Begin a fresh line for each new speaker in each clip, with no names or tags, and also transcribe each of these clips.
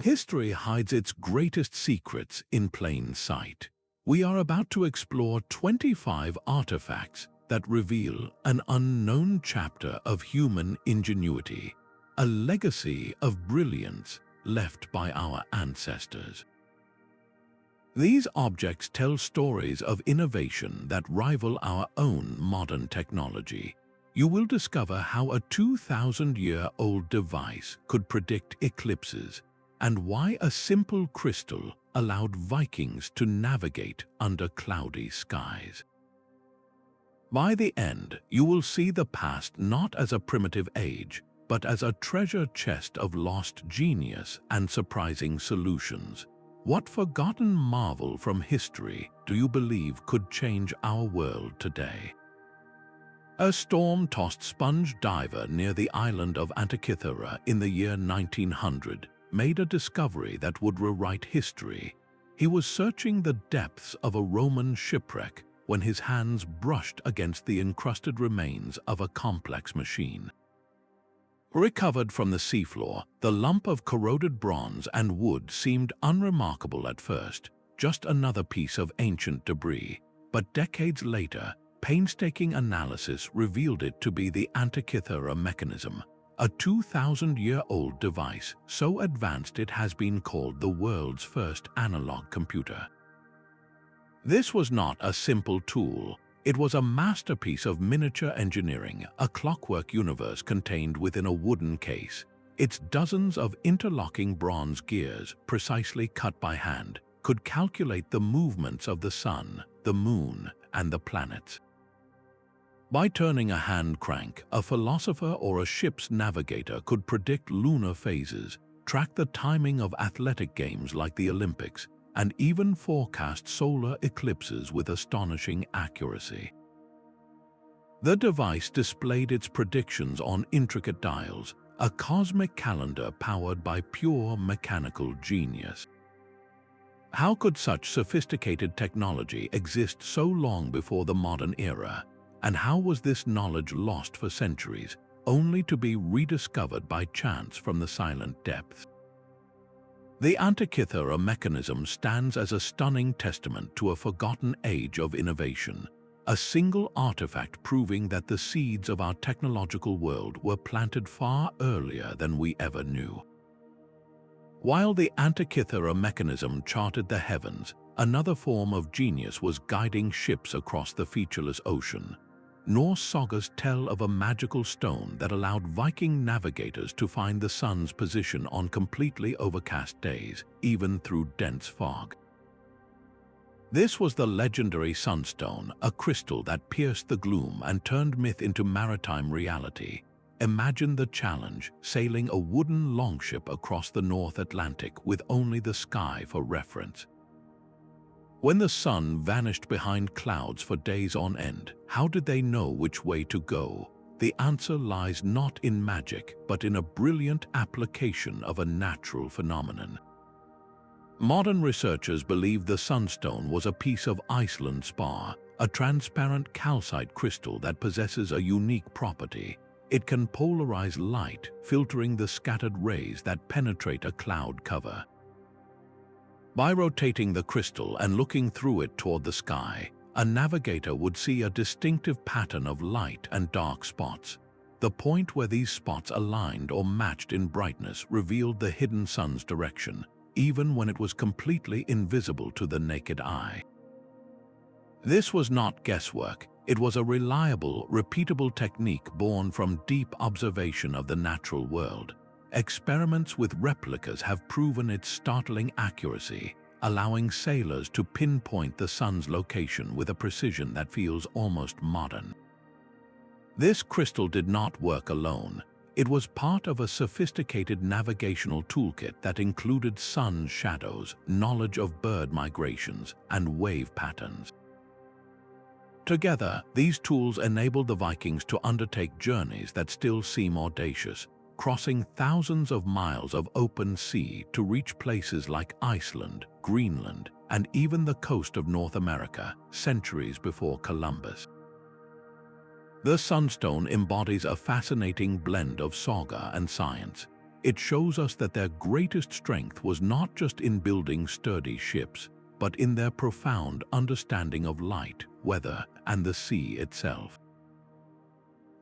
History hides its greatest secrets in plain sight. We are about to explore 25 artifacts that reveal an unknown chapter of human ingenuity, a legacy of brilliance left by our ancestors. These objects tell stories of innovation that rival our own modern technology. You will discover how a 2,000-year-old device could predict eclipses, and why a simple crystal allowed Vikings to navigate under cloudy skies. By the end, you will see the past not as a primitive age, but as a treasure chest of lost genius and surprising solutions. What forgotten marvel from history do you believe could change our world today? A storm-tossed sponge diver near the island of Antikythera in the year 1900 made a discovery that would rewrite history. He was searching the depths of a Roman shipwreck when his hands brushed against the encrusted remains of a complex machine. Recovered from the seafloor, the lump of corroded bronze and wood seemed unremarkable at first, just another piece of ancient debris. But decades later, painstaking analysis revealed it to be the Antikythera Mechanism, a 2,000-year-old device so advanced it has been called the world's first analog computer. This was not a simple tool. It was a masterpiece of miniature engineering, a clockwork universe contained within a wooden case. Its dozens of interlocking bronze gears, precisely cut by hand, could calculate the movements of the sun, the moon, and the planets. By turning a hand crank, a philosopher or a ship's navigator could predict lunar phases, track the timing of athletic games like the Olympics, and even forecast solar eclipses with astonishing accuracy. The device displayed its predictions on intricate dials, a cosmic calendar powered by pure mechanical genius. How could such sophisticated technology exist so long before the modern era? And how was this knowledge lost for centuries, only to be rediscovered by chance from the silent depths? The Antikythera Mechanism stands as a stunning testament to a forgotten age of innovation, a single artifact proving that the seeds of our technological world were planted far earlier than we ever knew. While the Antikythera Mechanism charted the heavens, another form of genius was guiding ships across the featureless ocean. Norse sagas tell of a magical stone that allowed Viking navigators to find the sun's position on completely overcast days, even through dense fog. This was the legendary Sunstone, a crystal that pierced the gloom and turned myth into maritime reality. Imagine the challenge, sailing a wooden longship across the North Atlantic with only the sky for reference. When the sun vanished behind clouds for days on end, how did they know which way to go? The answer lies not in magic, but in a brilliant application of a natural phenomenon. Modern researchers believe the Sunstone was a piece of Iceland spar, a transparent calcite crystal that possesses a unique property. It can polarize light, filtering the scattered rays that penetrate a cloud cover. By rotating the crystal and looking through it toward the sky, a navigator would see a distinctive pattern of light and dark spots. The point where these spots aligned or matched in brightness revealed the hidden sun's direction, even when it was completely invisible to the naked eye. This was not guesswork. It was a reliable, repeatable technique born from deep observation of the natural world. Experiments with replicas have proven its startling accuracy, allowing sailors to pinpoint the sun's location with a precision that feels almost modern. This crystal did not work alone. It was part of a sophisticated navigational toolkit that included sun shadows, knowledge of bird migrations, and wave patterns. Together, these tools enabled the Vikings to undertake journeys that still seem audacious, crossing thousands of miles of open sea to reach places like Iceland, Greenland, and even the coast of North America, centuries before Columbus. The Sunstone embodies a fascinating blend of saga and science. It shows us that their greatest strength was not just in building sturdy ships, but in their profound understanding of light, weather, and the sea itself.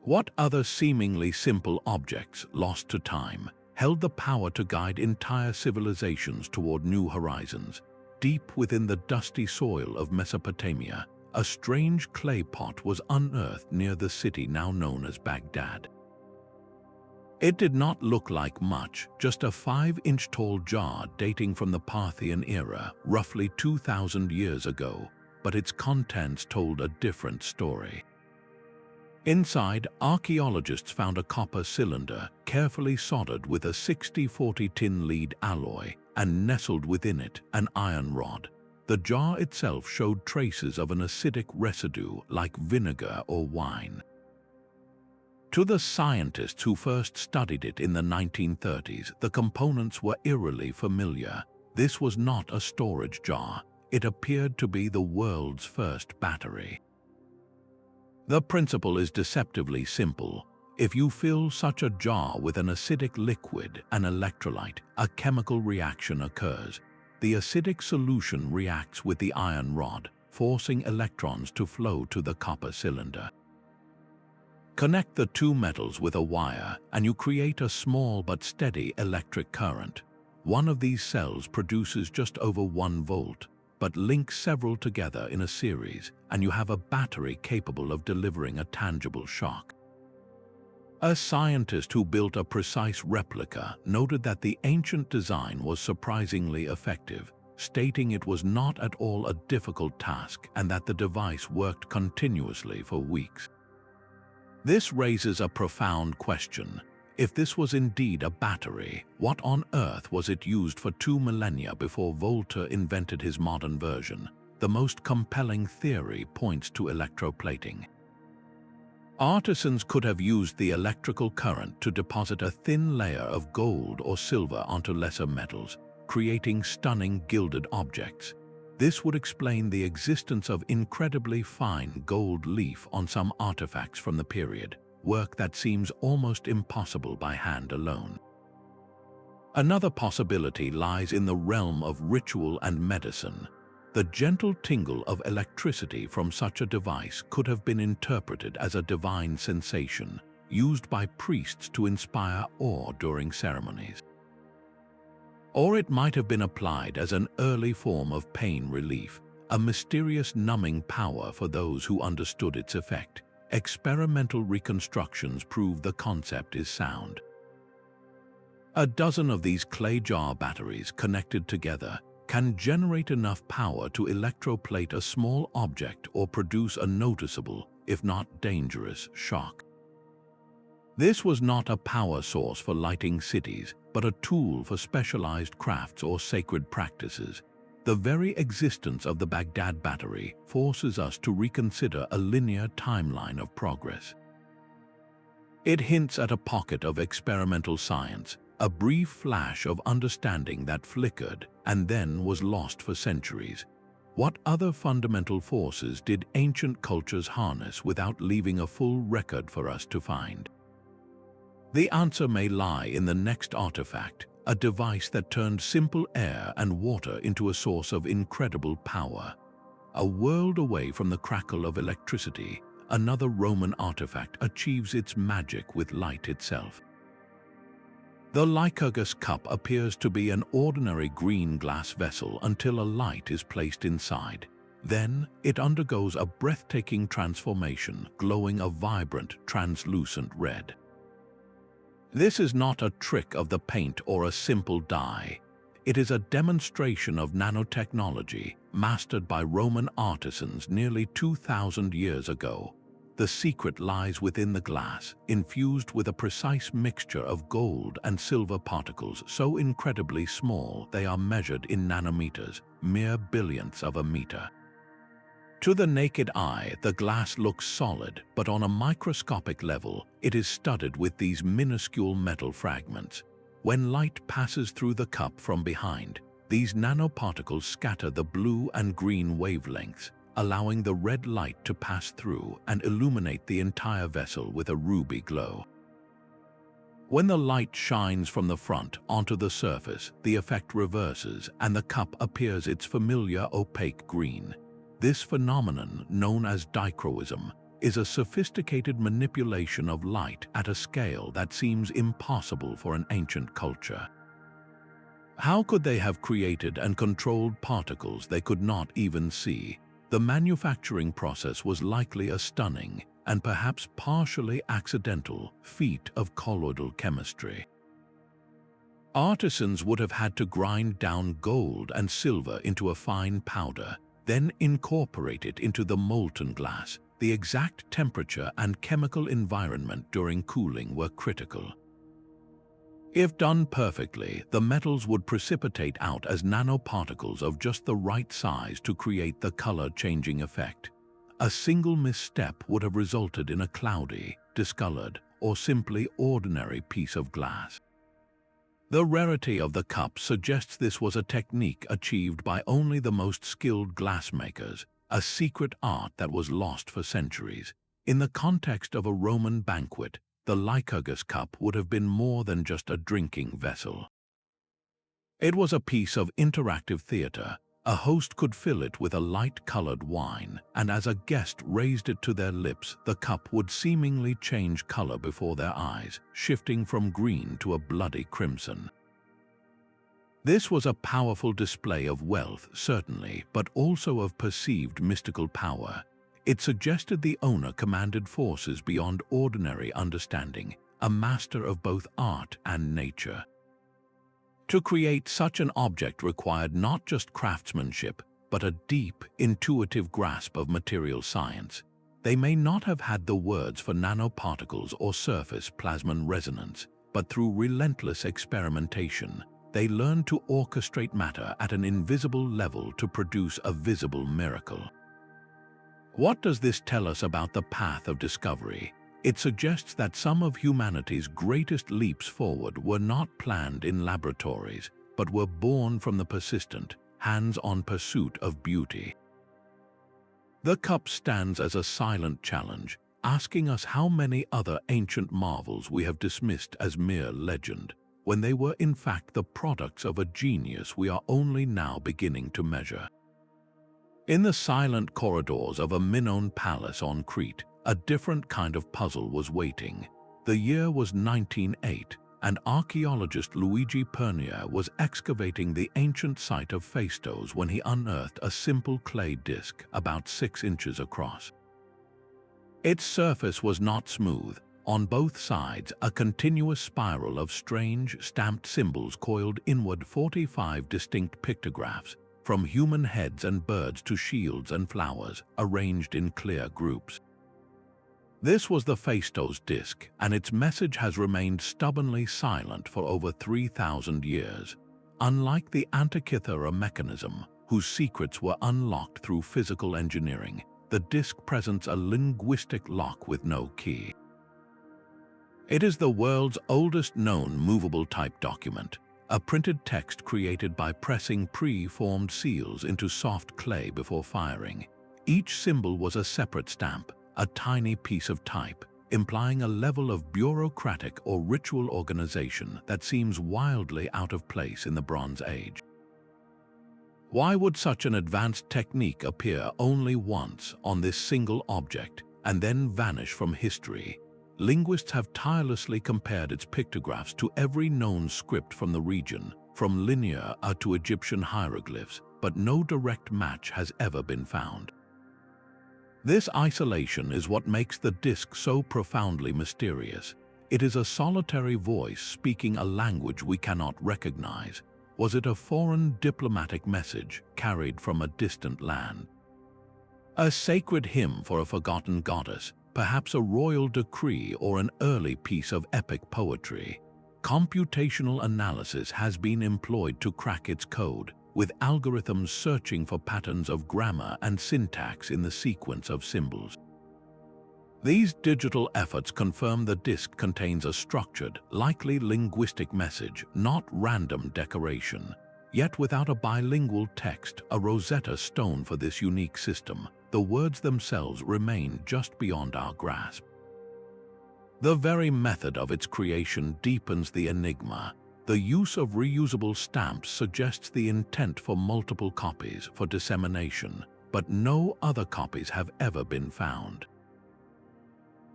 What other seemingly simple objects, lost to time, held the power to guide entire civilizations toward new horizons? Deep within the dusty soil of Mesopotamia, a strange clay pot was unearthed near the city now known as Baghdad. It did not look like much, just a 5-inch tall jar dating from the Parthian era, roughly 2,000 years ago, but its contents told a different story. Inside, archaeologists found a copper cylinder, carefully soldered with a 60-40 tin lead alloy, and nestled within it, an iron rod. The jar itself showed traces of an acidic residue like vinegar or wine. To the scientists who first studied it in the 1930s, the components were eerily familiar. This was not a storage jar. It appeared to be the world's first battery. The principle is deceptively simple. If you fill such a jar with an acidic liquid, an electrolyte, a chemical reaction occurs. The acidic solution reacts with the iron rod, forcing electrons to flow to the copper cylinder. Connect the two metals with a wire, and you create a small but steady electric current. One of these cells produces just over 1 volt, but links several together in a series, and you have a battery capable of delivering a tangible shock. A scientist who built a precise replica noted that the ancient design was surprisingly effective, stating it was not at all a difficult task and that the device worked continuously for weeks. This raises a profound question. If this was indeed a battery, what on earth was it used for 2 millennia before Volta invented his modern version? The most compelling theory points to electroplating. Artisans could have used the electrical current to deposit a thin layer of gold or silver onto lesser metals, creating stunning gilded objects. This would explain the existence of incredibly fine gold leaf on some artifacts from the period, work that seems almost impossible by hand alone. Another possibility lies in the realm of ritual and medicine. The gentle tingle of electricity from such a device could have been interpreted as a divine sensation, used by priests to inspire awe during ceremonies. Or it might have been applied as an early form of pain relief, a mysterious numbing power for those who understood its effect. Experimental reconstructions prove the concept is sound. A dozen of these clay jar batteries connected together can generate enough power to electroplate a small object or produce a noticeable, if not dangerous, shock. This was not a power source for lighting cities, but a tool for specialized crafts or sacred practices. The very existence of the Baghdad Battery forces us to reconsider a linear timeline of progress. It hints at a pocket of experimental science, a brief flash of understanding that flickered and then was lost for centuries. What other fundamental forces did ancient cultures harness without leaving a full record for us to find? The answer may lie in the next artifact, a device that turned simple air and water into a source of incredible power. A world away from the crackle of electricity, another Roman artifact achieves its magic with light itself. The Lycurgus Cup appears to be an ordinary green glass vessel until a light is placed inside. Then, it undergoes a breathtaking transformation, glowing a vibrant, translucent red. This is not a trick of the paint or a simple dye. It is a demonstration of nanotechnology mastered by Roman artisans nearly 2,000 years ago. The secret lies within the glass, infused with a precise mixture of gold and silver particles so incredibly small they are measured in nanometers, mere billionths of a meter. To the naked eye, the glass looks solid, but on a microscopic level, it is studded with these minuscule metal fragments. When light passes through the cup from behind, these nanoparticles scatter the blue and green wavelengths, allowing the red light to pass through and illuminate the entire vessel with a ruby glow. When the light shines from the front onto the surface, the effect reverses and the cup appears its familiar opaque green. This phenomenon, known as dichroism, is a sophisticated manipulation of light at a scale that seems impossible for an ancient culture. How could they have created and controlled particles they could not even see? The manufacturing process was likely a stunning and perhaps partially accidental feat of colloidal chemistry. Artisans would have had to grind down gold and silver into a fine powder, then incorporate it into the molten glass. The exact temperature and chemical environment during cooling were critical. If done perfectly, the metals would precipitate out as nanoparticles of just the right size to create the color-changing effect. A single misstep would have resulted in a cloudy, discolored, or simply ordinary piece of glass. The rarity of the cup suggests this was a technique achieved by only the most skilled glassmakers, a secret art that was lost for centuries. In the context of a Roman banquet, the Lycurgus Cup would have been more than just a drinking vessel. It was a piece of interactive theater. A host could fill it with a light-colored wine, and as a guest raised it to their lips, the cup would seemingly change color before their eyes, shifting from green to a bloody crimson. This was a powerful display of wealth, certainly, but also of perceived mystical power. It suggested the owner commanded forces beyond ordinary understanding, a master of both art and nature. To create such an object required not just craftsmanship, but a deep, intuitive grasp of material science. They may not have had the words for nanoparticles or surface plasmon resonance, but through relentless experimentation, they learned to orchestrate matter at an invisible level to produce a visible miracle. What does this tell us about the path of discovery? It suggests that some of humanity's greatest leaps forward were not planned in laboratories, but were born from the persistent, hands-on pursuit of beauty. The cup stands as a silent challenge, asking us how many other ancient marvels we have dismissed as mere legend, when they were in fact the products of a genius we are only now beginning to measure. In the silent corridors of a Minoan palace on Crete, a different kind of puzzle was waiting. The year was 1908, and archaeologist Luigi Pernia was excavating the ancient site of Phaistos when he unearthed a simple clay disc about 6 inches across. Its surface was not smooth. On both sides, a continuous spiral of strange, stamped symbols coiled inward 45 distinct pictographs, from human heads and birds to shields and flowers, arranged in clear groups. This was the Phaistos Disc, and its message has remained stubbornly silent for over 3,000 years. Unlike the Antikythera Mechanism, whose secrets were unlocked through physical engineering, the disc presents a linguistic lock with no key. It is the world's oldest known movable type document, a printed text created by pressing pre-formed seals into soft clay before firing. Each symbol was a separate stamp, a tiny piece of type, implying a level of bureaucratic or ritual organization that seems wildly out of place in the Bronze Age. Why would such an advanced technique appear only once on this single object and then vanish from history? Linguists have tirelessly compared its pictographs to every known script from the region, from linear to Egyptian hieroglyphs, but no direct match has ever been found. This isolation is what makes the disc so profoundly mysterious. It is a solitary voice speaking a language we cannot recognize. Was it a foreign diplomatic message carried from a distant land? A sacred hymn for a forgotten goddess, perhaps a royal decree or an early piece of epic poetry? Computational analysis has been employed to crack its code, with algorithms searching for patterns of grammar and syntax in the sequence of symbols. These digital efforts confirm the disc contains a structured, likely linguistic message, not random decoration. Yet without a bilingual text, a Rosetta Stone for this unique system, the words themselves remain just beyond our grasp. The very method of its creation deepens the enigma. The use of reusable stamps suggests the intent for multiple copies for dissemination, but no other copies have ever been found.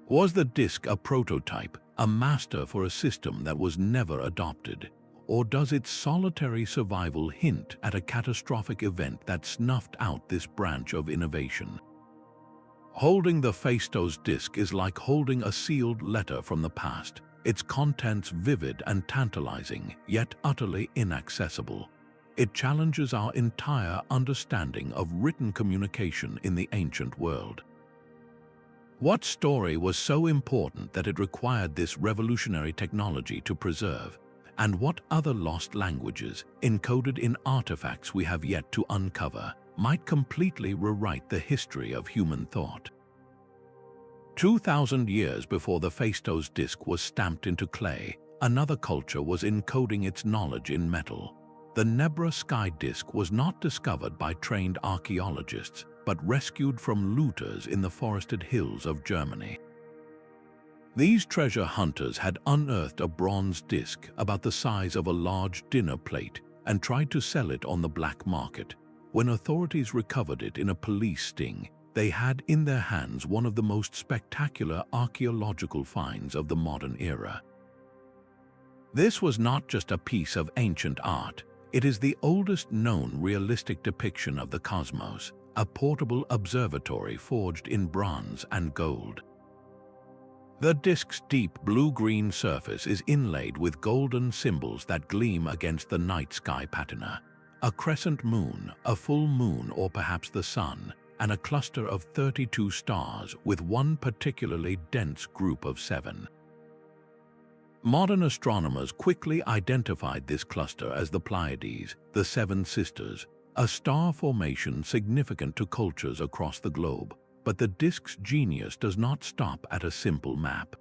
Was the disc a prototype, a master for a system that was never adopted? Or does its solitary survival hint at a catastrophic event that snuffed out this branch of innovation? Holding the Phaistos Disc is like holding a sealed letter from the past, its contents vivid and tantalizing, yet utterly inaccessible. It challenges our entire understanding of written communication in the ancient world. What story was so important that it required this revolutionary technology to preserve? And what other lost languages, encoded in artifacts we have yet to uncover, might completely rewrite the history of human thought? 2,000 years before the Phaistos Disc was stamped into clay, another culture was encoding its knowledge in metal. The Nebra Sky Disc was not discovered by trained archaeologists, but rescued from looters in the forested hills of Germany. These treasure hunters had unearthed a bronze disc about the size of a large dinner plate and tried to sell it on the black market. When authorities recovered it in a police sting, they had in their hands one of the most spectacular archaeological finds of the modern era. This was not just a piece of ancient art, it is the oldest known realistic depiction of the cosmos, a portable observatory forged in bronze and gold. The disc's deep blue-green surface is inlaid with golden symbols that gleam against the night sky patina. A crescent moon, a full moon, or perhaps the sun, and a cluster of 32 stars with one particularly dense group of 7. Modern astronomers quickly identified this cluster as the Pleiades, the Seven Sisters, a star formation significant to cultures across the globe. But the disc's genius does not stop at a simple map.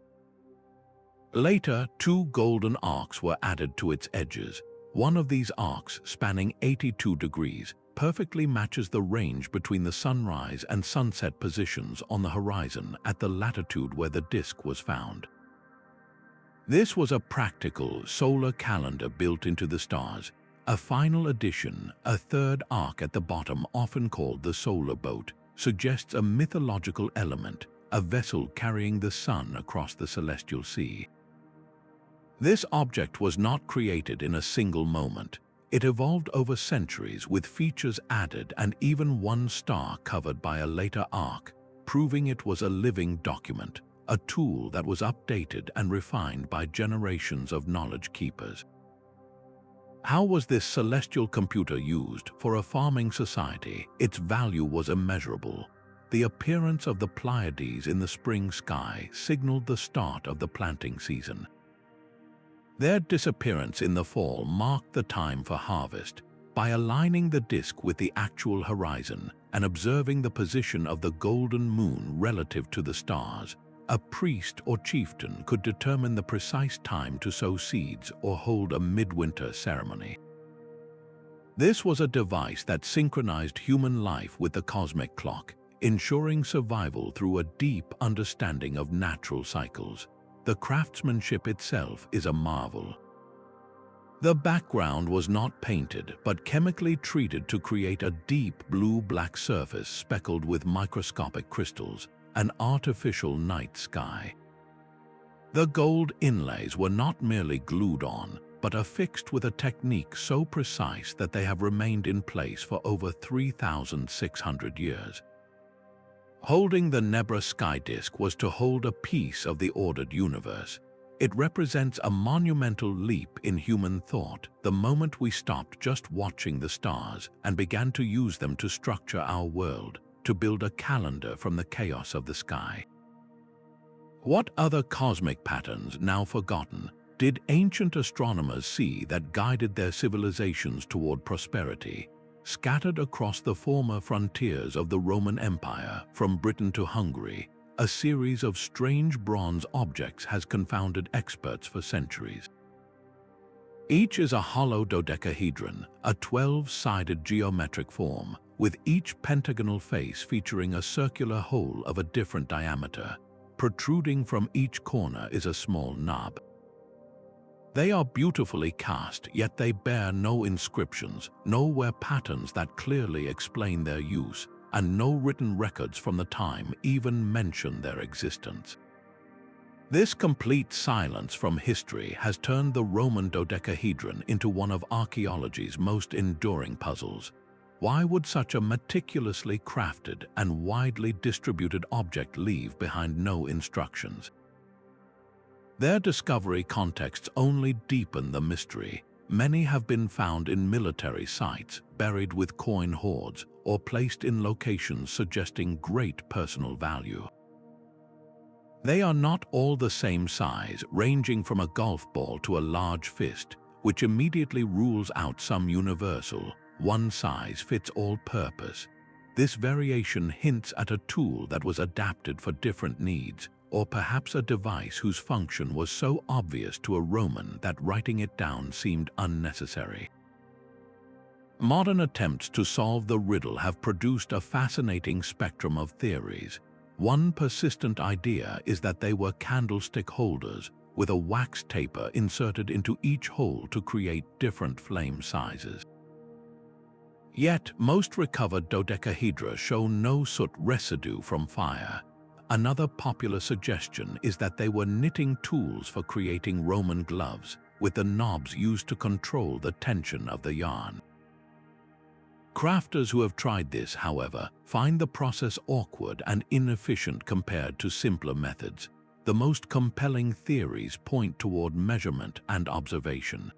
Later, 2 golden arcs were added to its edges. One of these arcs, spanning 82 degrees, perfectly matches the range between the sunrise and sunset positions on the horizon at the latitude where the disc was found. This was a practical solar calendar built into the stars. A final addition, a third arc at the bottom, often called the solar boat, suggests a mythological element, a vessel carrying the sun across the celestial sea. This object was not created in a single moment. It evolved over centuries with features added and even one star covered by a later arc, proving it was a living document, a tool that was updated and refined by generations of knowledge keepers. How was this celestial computer used? For a farming society, its value was immeasurable. The appearance of the Pleiades in the spring sky signaled the start of the planting season. Their disappearance in the fall marked the time for harvest. By aligning the disc with the actual horizon and observing the position of the golden moon relative to the stars, a priest or chieftain could determine the precise time to sow seeds or hold a midwinter ceremony. This was a device that synchronized human life with the cosmic clock, ensuring survival through a deep understanding of natural cycles. The craftsmanship itself is a marvel. The background was not painted but chemically treated to create a deep blue-black surface speckled with microscopic crystals, an artificial night sky. The gold inlays were not merely glued on, but affixed with a technique so precise that they have remained in place for over 3,600 years. Holding the Nebra Sky Disc was to hold a piece of the ordered universe. It represents a monumental leap in human thought, the moment we stopped just watching the stars and began to use them to structure our world, to build a calendar from the chaos of the sky. What other cosmic patterns, now forgotten, did ancient astronomers see that guided their civilizations toward prosperity? Scattered across the former frontiers of the Roman Empire, from Britain to Hungary, a series of strange bronze objects has confounded experts for centuries. Each is a hollow dodecahedron, a 12-sided geometric form, with each pentagonal face featuring a circular hole of a different diameter. protruding from each corner is a small knob. They are beautifully cast, yet they bear no inscriptions, nowhere patterns that clearly explain their use, and no written records from the time even mention their existence. This complete silence from history has turned the Roman dodecahedron into one of archaeology's most enduring puzzles. Why would such a meticulously crafted and widely distributed object leave behind no instructions? Their discovery contexts only deepen the mystery. Many have been found in military sites, buried with coin hoards, or placed in locations suggesting great personal value. They are not all the same size, ranging from a golf ball to a large fist, which immediately rules out some universal, one-size-fits-all purpose. This variation hints at a tool that was adapted for different needs, or perhaps a device whose function was so obvious to a Roman that writing it down seemed unnecessary. Modern attempts to solve the riddle have produced a fascinating spectrum of theories. One persistent idea is that they were candlestick holders, with a wax taper inserted into each hole to create different flame sizes. Yet, most recovered dodecahedra show no soot residue from fire. Another popular suggestion is that they were knitting tools for creating Roman gloves, with the knobs used to control the tension of the yarn. Crafters who have tried this, however, find the process awkward and inefficient compared to simpler methods. The most compelling theories point toward measurement and observation.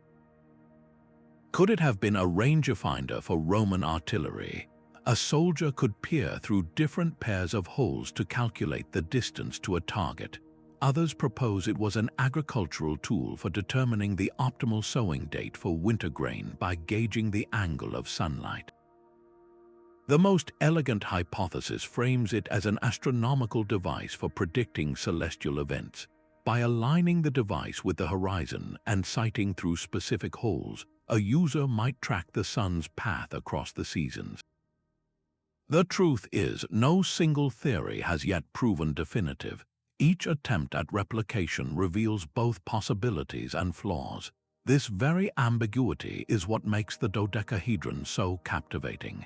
Could it have been a rangefinder for Roman artillery? A soldier could peer through different pairs of holes to calculate the distance to a target. Others propose it was an agricultural tool for determining the optimal sowing date for winter grain by gauging the angle of sunlight. The most elegant hypothesis frames it as an astronomical device for predicting celestial events. By aligning the device with the horizon and sighting through specific holes, a user might track the sun's path across the seasons. The truth is, no single theory has yet proven definitive. Each attempt at replication reveals both possibilities and flaws. This very ambiguity is what makes the dodecahedron so captivating.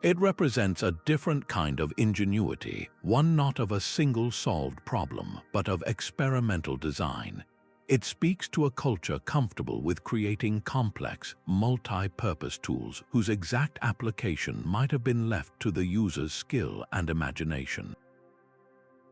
It represents a different kind of ingenuity, one not of a single solved problem, but of experimental design. It speaks to a culture comfortable with creating complex, multi-purpose tools whose exact application might have been left to the user's skill and imagination.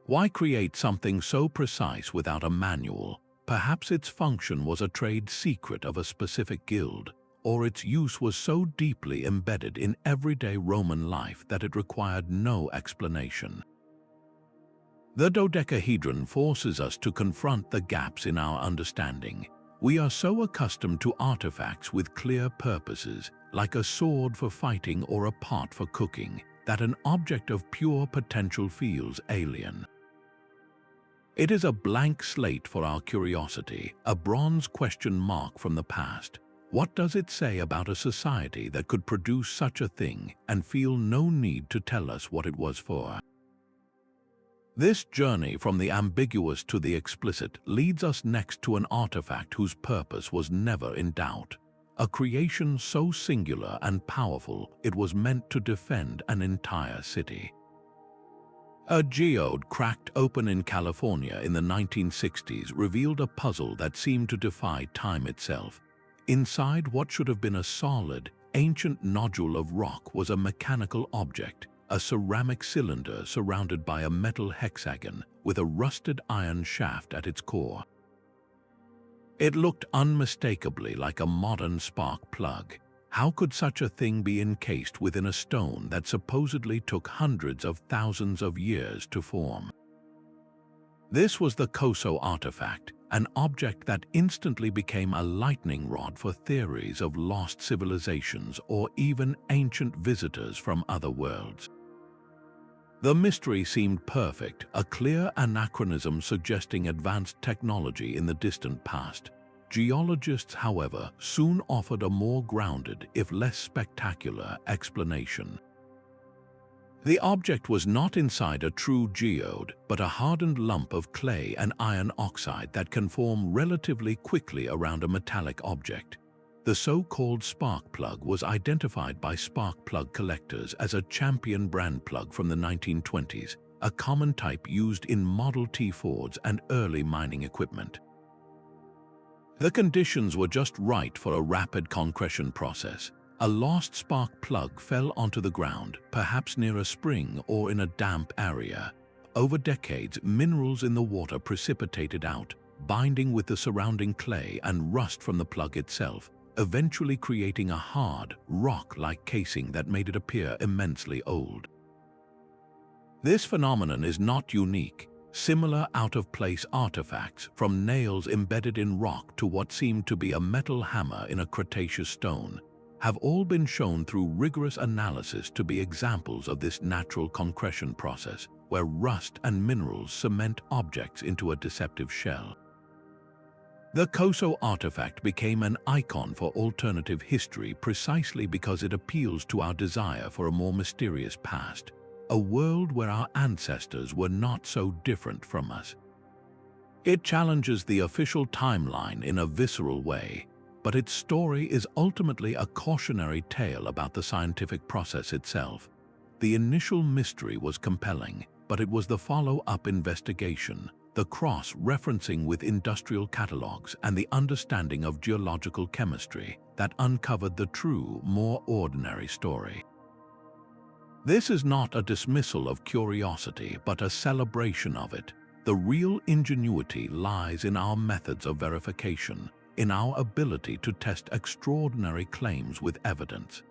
Why create something so precise without a manual? Perhaps its function was a trade secret of a specific guild, or its use was so deeply embedded in everyday Roman life that it required no explanation. The dodecahedron forces us to confront the gaps in our understanding. We are so accustomed to artifacts with clear purposes, like a sword for fighting or a pot for cooking, that an object of pure potential feels alien. It is a blank slate for our curiosity, a bronze question mark from the past. What does it say about a society that could produce such a thing and feel no need to tell us what it was for? This journey from the ambiguous to the explicit leads us next to an artifact whose purpose was never in doubt. A creation so singular and powerful it was meant to defend an entire city. A geode cracked open in California in the 1960s revealed a puzzle that seemed to defy time itself. Inside what should have been a solid, ancient nodule of rock was a mechanical object, a ceramic cylinder surrounded by a metal hexagon with a rusted iron shaft at its core. It looked unmistakably like a modern spark plug. How could such a thing be encased within a stone that supposedly took hundreds of thousands of years to form? This was the Coso artifact, an object that instantly became a lightning rod for theories of lost civilizations or even ancient visitors from other worlds. The mystery seemed perfect, a clear anachronism suggesting advanced technology in the distant past. Geologists, however, soon offered a more grounded, if less spectacular, explanation. The object was not inside a true geode, but a hardened lump of clay and iron oxide that can form relatively quickly around a metallic object. The so-called spark plug was identified by spark plug collectors as a champion brand plug from the 1920s, a common type used in Model T Fords and early mining equipment. The conditions were just right for a rapid concretion process. A lost spark plug fell onto the ground, perhaps near a spring or in a damp area. Over decades, minerals in the water precipitated out, binding with the surrounding clay and rust from the plug itself, eventually creating a hard, rock-like casing that made it appear immensely old. This phenomenon is not unique. Similar out-of-place artifacts, from nails embedded in rock to what seemed to be a metal hammer in a Cretaceous stone, have all been shown through rigorous analysis to be examples of this natural concretion process, where rust and minerals cement objects into a deceptive shell. The Coso artifact became an icon for alternative history precisely because it appeals to our desire for a more mysterious past, a world where our ancestors were not so different from us. It challenges the official timeline in a visceral way, but its story is ultimately a cautionary tale about the scientific process itself. The initial mystery was compelling, but it was the follow-up investigation, the cross-referencing with industrial catalogs and the understanding of geological chemistry that uncovered the true, more ordinary story. This is not a dismissal of curiosity, but a celebration of it. The real ingenuity lies in our methods of verification, in our ability to test extraordinary claims with evidence.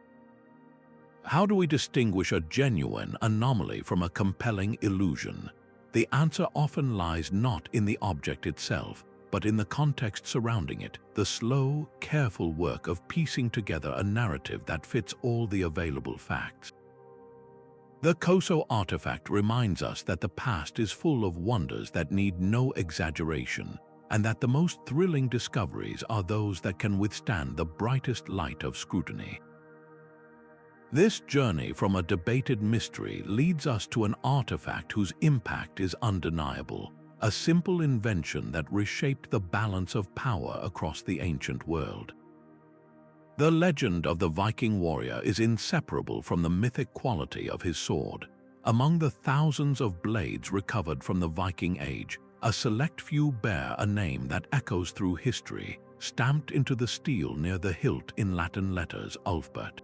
How do we distinguish a genuine anomaly from a compelling illusion? The answer often lies not in the object itself, but in the context surrounding it, the slow, careful work of piecing together a narrative that fits all the available facts. The Coso artifact reminds us that the past is full of wonders that need no exaggeration, and that the most thrilling discoveries are those that can withstand the brightest light of scrutiny. This journey from a debated mystery leads us to an artifact whose impact is undeniable, a simple invention that reshaped the balance of power across the ancient world. The legend of the Viking warrior is inseparable from the mythic quality of his sword. Among the thousands of blades recovered from the Viking Age, a select few bear a name that echoes through history, stamped into the steel near the hilt in Latin letters, Ulfberht.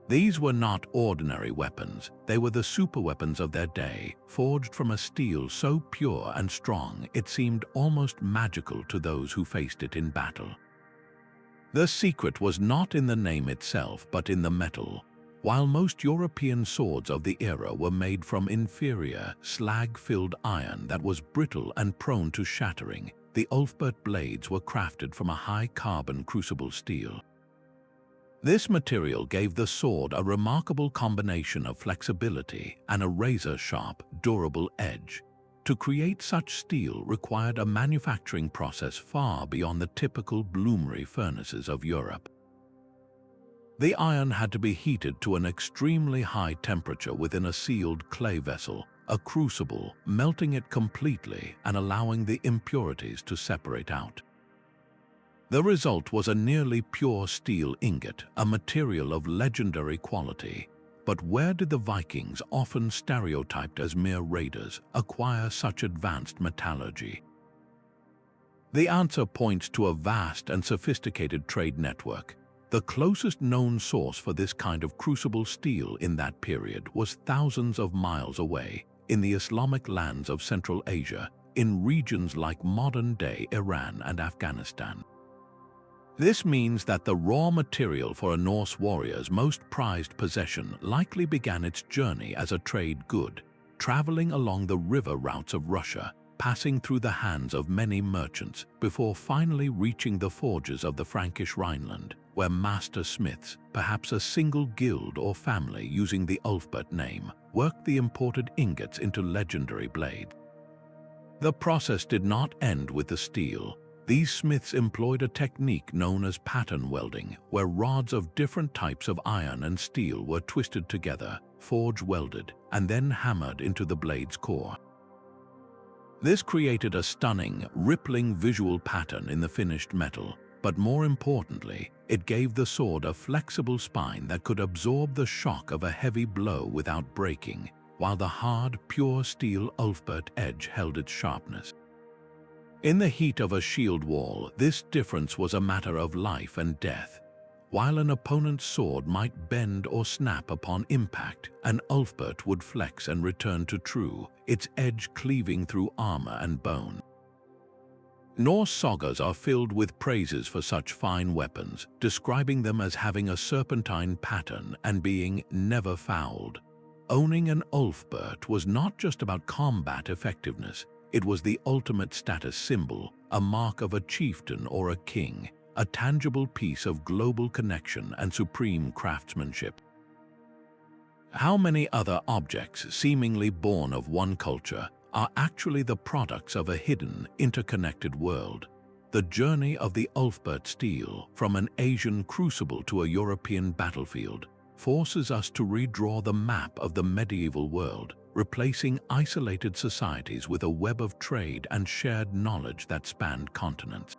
These were not ordinary weapons, they were the superweapons of their day, forged from a steel so pure and strong it seemed almost magical to those who faced it in battle. The secret was not in the name itself, but in the metal. While most European swords of the era were made from inferior, slag-filled iron that was brittle and prone to shattering, the Ulfberht blades were crafted from a high-carbon crucible steel. This material gave the sword a remarkable combination of flexibility and a razor-sharp, durable edge. To create such steel required a manufacturing process far beyond the typical bloomery furnaces of Europe. The iron had to be heated to an extremely high temperature within a sealed clay vessel, a crucible, melting it completely and allowing the impurities to separate out. The result was a nearly pure steel ingot, a material of legendary quality. But where did the Vikings, often stereotyped as mere raiders, acquire such advanced metallurgy? The answer points to a vast and sophisticated trade network. The closest known source for this kind of crucible steel in that period was thousands of miles away, in the Islamic lands of Central Asia, in regions like modern-day Iran and Afghanistan. This means that the raw material for a Norse warrior's most prized possession likely began its journey as a trade good, traveling along the river routes of Russia, passing through the hands of many merchants, before finally reaching the forges of the Frankish Rhineland, where master smiths, perhaps a single guild or family using the Ulfberht name, worked the imported ingots into legendary blades. The process did not end with the steel. These smiths employed a technique known as pattern welding, where rods of different types of iron and steel were twisted together, forge-welded, and then hammered into the blade's core. This created a stunning, rippling visual pattern in the finished metal, but more importantly, it gave the sword a flexible spine that could absorb the shock of a heavy blow without breaking, while the hard, pure steel Ulfberht edge held its sharpness. In the heat of a shield wall, this difference was a matter of life and death. While an opponent's sword might bend or snap upon impact, an Ulfberht would flex and return to true, its edge cleaving through armor and bone. Norse sagas are filled with praises for such fine weapons, describing them as having a serpentine pattern and being never fouled. Owning an Ulfberht was not just about combat effectiveness, it was the ultimate status symbol, a mark of a chieftain or a king, a tangible piece of global connection and supreme craftsmanship. How many other objects, seemingly born of one culture, are actually the products of a hidden, interconnected world? The journey of the Ulfberht steel, from an Asian crucible to a European battlefield, forces us to redraw the map of the medieval world, replacing isolated societies with a web of trade and shared knowledge that spanned continents.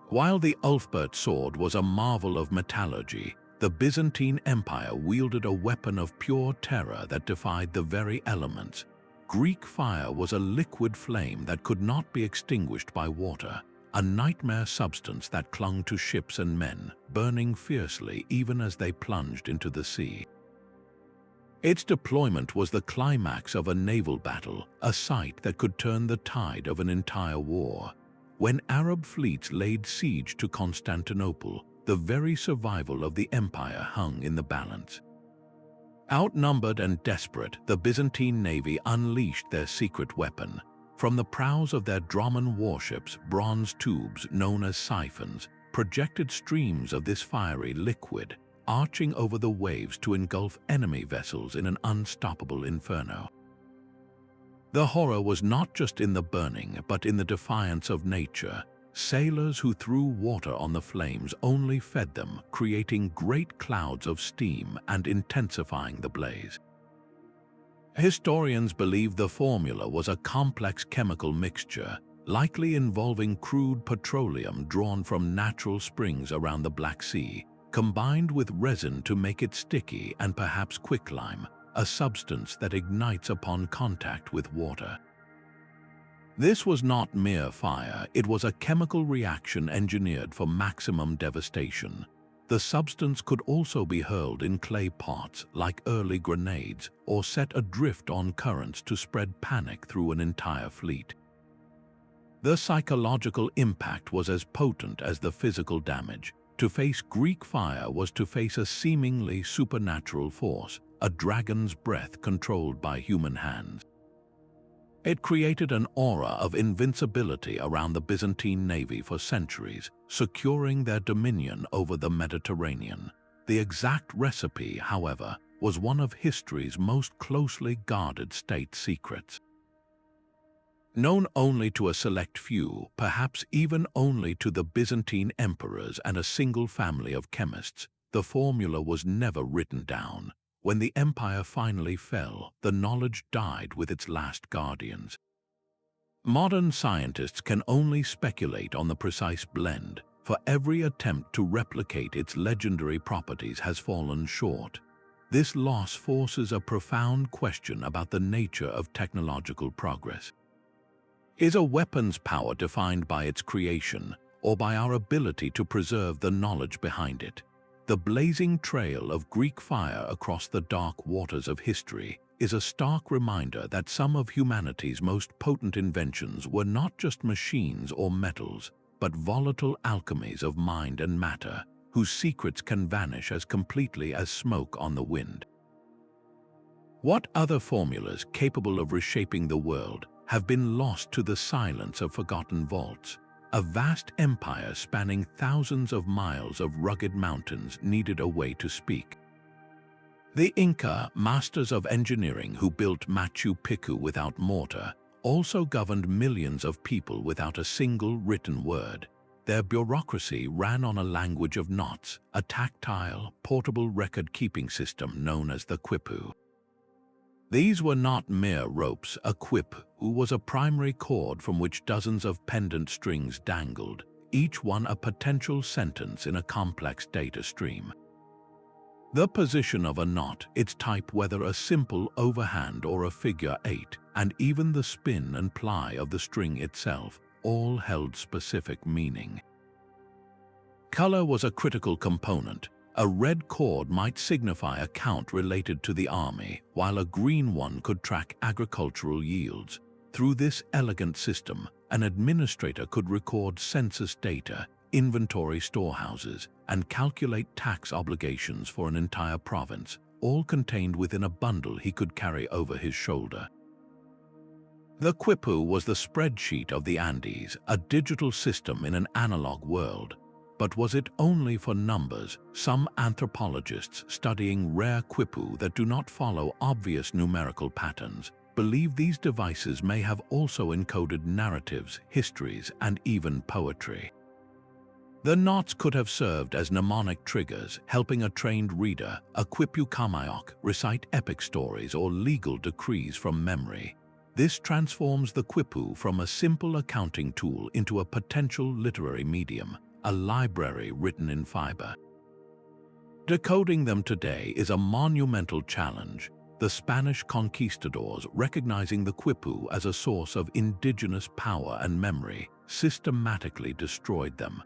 While the Ulfberht sword was a marvel of metallurgy, the Byzantine Empire wielded a weapon of pure terror that defied the very elements. Greek fire was a liquid flame that could not be extinguished by water, a nightmare substance that clung to ships and men, burning fiercely even as they plunged into the sea. Its deployment was the climax of a naval battle, a sight that could turn the tide of an entire war. When Arab fleets laid siege to Constantinople, the very survival of the empire hung in the balance. Outnumbered and desperate, the Byzantine navy unleashed their secret weapon. From the prows of their Droman warships, bronze tubes known as siphons projected streams of this fiery liquid, arching over the waves to engulf enemy vessels in an unstoppable inferno. The horror was not just in the burning, but in the defiance of nature. Sailors who threw water on the flames only fed them, creating great clouds of steam and intensifying the blaze. Historians believe the formula was a complex chemical mixture, likely involving crude petroleum drawn from natural springs around the Black Sea, combined with resin to make it sticky and perhaps quicklime, a substance that ignites upon contact with water. This was not mere fire, it was a chemical reaction engineered for maximum devastation. The substance could also be hurled in clay pots like early grenades or set adrift on currents to spread panic through an entire fleet. The psychological impact was as potent as the physical damage. To face Greek fire was to face a seemingly supernatural force, a dragon's breath controlled by human hands. It created an aura of invincibility around the Byzantine navy for centuries, securing their dominion over the Mediterranean. The exact recipe, however, was one of history's most closely guarded state secrets. Known only to a select few, perhaps even only to the Byzantine emperors and a single family of chemists, the formula was never written down. When the empire finally fell, the knowledge died with its last guardians. Modern scientists can only speculate on the precise blend, for every attempt to replicate its legendary properties has fallen short. This loss forces a profound question about the nature of technological progress. Is a weapon's power defined by its creation, or by our ability to preserve the knowledge behind it? The blazing trail of Greek fire across the dark waters of history is a stark reminder that some of humanity's most potent inventions were not just machines or metals, but volatile alchemies of mind and matter, whose secrets can vanish as completely as smoke on the wind. What other formulas capable of reshaping the world have been lost to the silence of forgotten vaults? A vast empire spanning thousands of miles of rugged mountains needed a way to speak. The Inca, masters of engineering who built Machu Picchu without mortar, also governed millions of people without a single written word. their bureaucracy ran on a language of knots, a tactile, portable record-keeping system known as the Quipu. These were not mere ropes. A quipu was a primary cord from which dozens of pendant strings dangled, each one a potential sentence in a complex data stream. The position of a knot, its type, whether a simple overhand or a figure 8, and even the spin and ply of the string itself, all held specific meaning. Color was a critical component. A red cord might signify a count related to the army, while a green one could track agricultural yields. Through this elegant system, an administrator could record census data, inventory storehouses, and calculate tax obligations for an entire province, all contained within a bundle he could carry over his shoulder. The Quipu was the spreadsheet of the Andes, a digital system in an analog world. But was it only for numbers? Some anthropologists studying rare Quipu that do not follow obvious numerical patterns believe these devices may have also encoded narratives, histories, and even poetry. The knots could have served as mnemonic triggers, helping a trained reader, a Quipu Kamayok, recite epic stories or legal decrees from memory. This transforms the Quipu from a simple accounting tool into a potential literary medium, a library written in fiber. Decoding them today is a monumental challenge. The Spanish conquistadors, recognizing the Quipu as a source of indigenous power and memory, systematically destroyed them.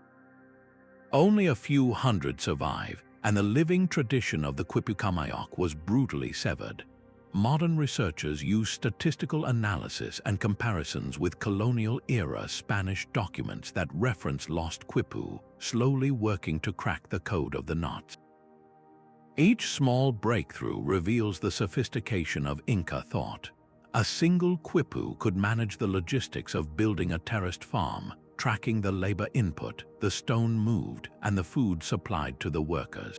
Only a few hundred survive, and the living tradition of the Quipu Kamayok was brutally severed. Modern researchers use statistical analysis and comparisons with colonial-era Spanish documents that reference lost Quipu, slowly working to crack the code of the knots. Each small breakthrough reveals the sophistication of Inca thought. A single Quipu could manage the logistics of building a terraced farm, tracking the labor input, the stone moved, and the food supplied to the workers.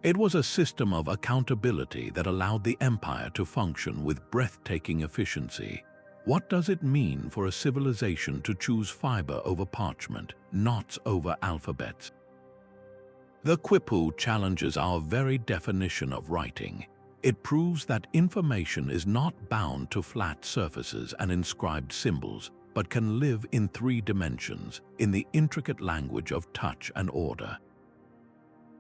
It was a system of accountability that allowed the empire to function with breathtaking efficiency. What does it mean for a civilization to choose fiber over parchment, knots over alphabets? The Quipu challenges our very definition of writing. It proves that information is not bound to flat surfaces and inscribed symbols, but can live in 3 dimensions, in the intricate language of touch and order.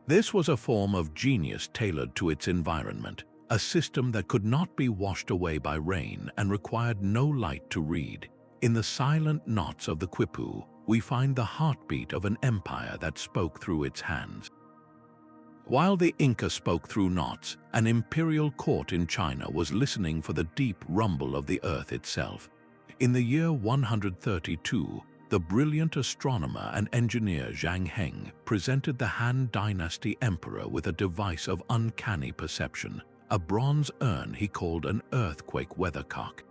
This was a form of genius tailored to its environment, a system that could not be washed away by rain and required no light to read. In the silent knots of the Quipu, we find the heartbeat of an empire that spoke through its hands. While the Inca spoke through knots, an imperial court in China was listening for the deep rumble of the earth itself. In the year 132, the brilliant astronomer and engineer Zhang presented the Han Dynasty emperor with a device of uncanny perception, a bronze urn he called an earthquake weathercock.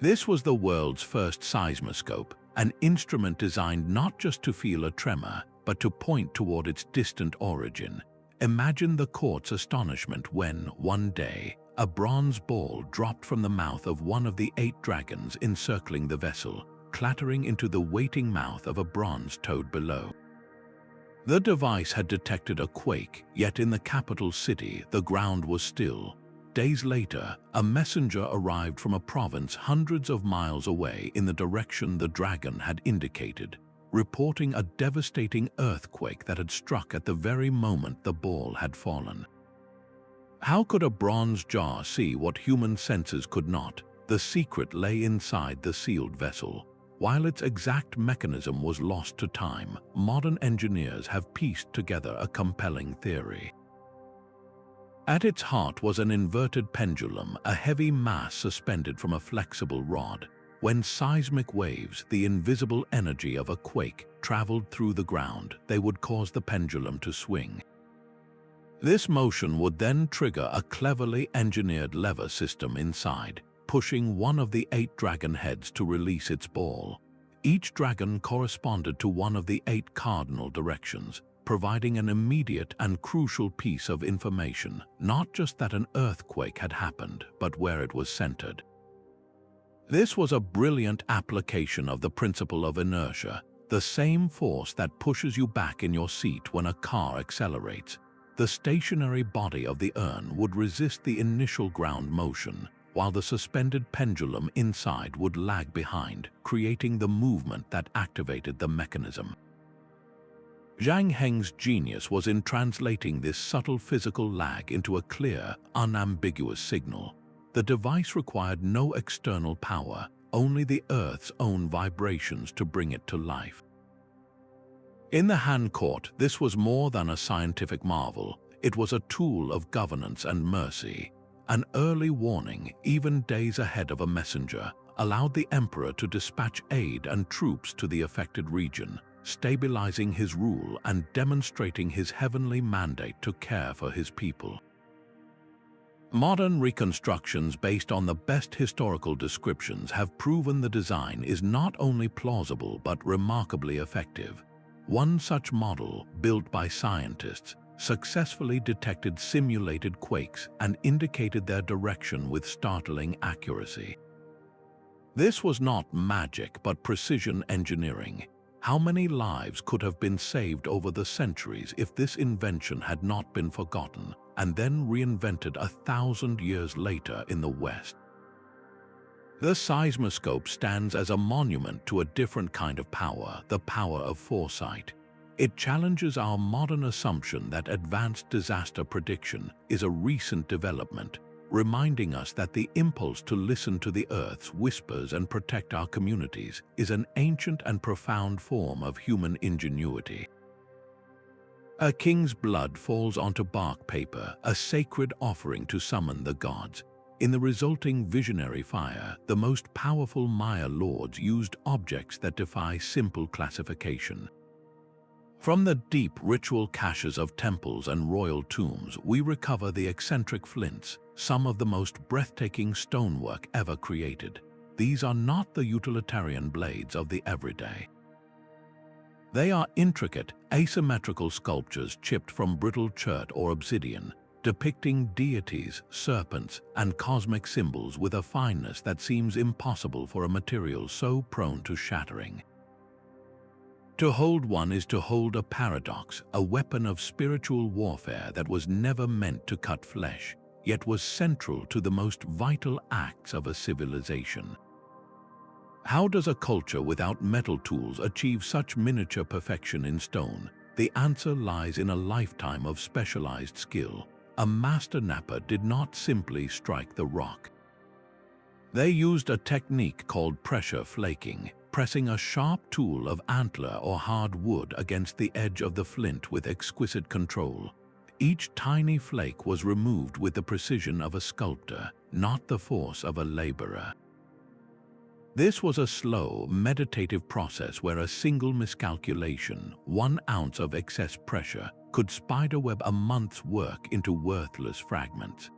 This was the world's first seismoscope, an instrument designed not just to feel a tremor, but to point toward its distant origin. Imagine the court's astonishment when, one day, a bronze ball dropped from the mouth of one of the 8 dragons encircling the vessel, clattering into the waiting mouth of a bronze toad below. The device had detected a quake, yet in the capital city the ground was still. Days later, a messenger arrived from a province hundreds of miles away in the direction the dragon had indicated, reporting a devastating earthquake that had struck at the very moment the ball had fallen. How could a bronze jar see what human senses could not? The secret lay inside the sealed vessel. While its exact mechanism was lost to time, modern engineers have pieced together a compelling theory. At its heart was an inverted pendulum, a heavy mass suspended from a flexible rod. When seismic waves, the invisible energy of a quake, traveled through the ground, they would cause the pendulum to swing. This motion would then trigger a cleverly engineered lever system inside, pushing one of the 8 dragon heads to release its ball. Each dragon corresponded to one of the 8 cardinal directions, providing an immediate and crucial piece of information, not just that an earthquake had happened, but where it was centered. This was a brilliant application of the principle of inertia, the same force that pushes you back in your seat when a car accelerates. The stationary body of the urn would resist the initial ground motion, while the suspended pendulum inside would lag behind, creating the movement that activated the mechanism. Zhang Heng's genius was in translating this subtle physical lag into a clear, unambiguous signal. The device required no external power, only the Earth's own vibrations to bring it to life. In the Han court, this was more than a scientific marvel. It was a tool of governance and mercy. An early warning, even days ahead of a messenger, allowed the emperor to dispatch aid and troops to the affected region, stabilizing his rule and demonstrating his heavenly mandate to care for his people. Modern reconstructions based on the best historical descriptions have proven the design is not only plausible but remarkably effective. One such model, built by scientists, successfully detected simulated quakes and indicated their direction with startling accuracy. This was not magic but precision engineering. How many lives could have been saved over the centuries if this invention had not been forgotten and then reinvented 1,000 years later in the West? The seismoscope stands as a monument to a different kind of power, the power of foresight. It challenges our modern assumption that advanced disaster prediction is a recent development, reminding us that the impulse to listen to the Earth's whispers and protect our communities is an ancient and profound form of human ingenuity. A king's blood falls onto bark paper, a sacred offering to summon the gods. In the resulting visionary fire, the most powerful Maya lords used objects that defy simple classification. From the deep ritual caches of temples and royal tombs, we recover the eccentric flints, some of the most breathtaking stonework ever created. These are not the utilitarian blades of the everyday. They are intricate, asymmetrical sculptures chipped from brittle chert or obsidian, depicting deities, serpents, and cosmic symbols with a fineness that seems impossible for a material so prone to shattering. To hold one is to hold a paradox, a weapon of spiritual warfare that was never meant to cut flesh, yet was central to the most vital acts of a civilization. How does a culture without metal tools achieve such miniature perfection in stone? The answer lies in a lifetime of specialized skill. A master napper did not simply strike the rock. They used a technique called pressure flaking, pressing a sharp tool of antler or hard wood against the edge of the flint with exquisite control. Each tiny flake was removed with the precision of a sculptor, not the force of a laborer. This was a slow, meditative process where a single miscalculation, 1 ounce of excess pressure, could spiderweb a month's work into worthless fragments.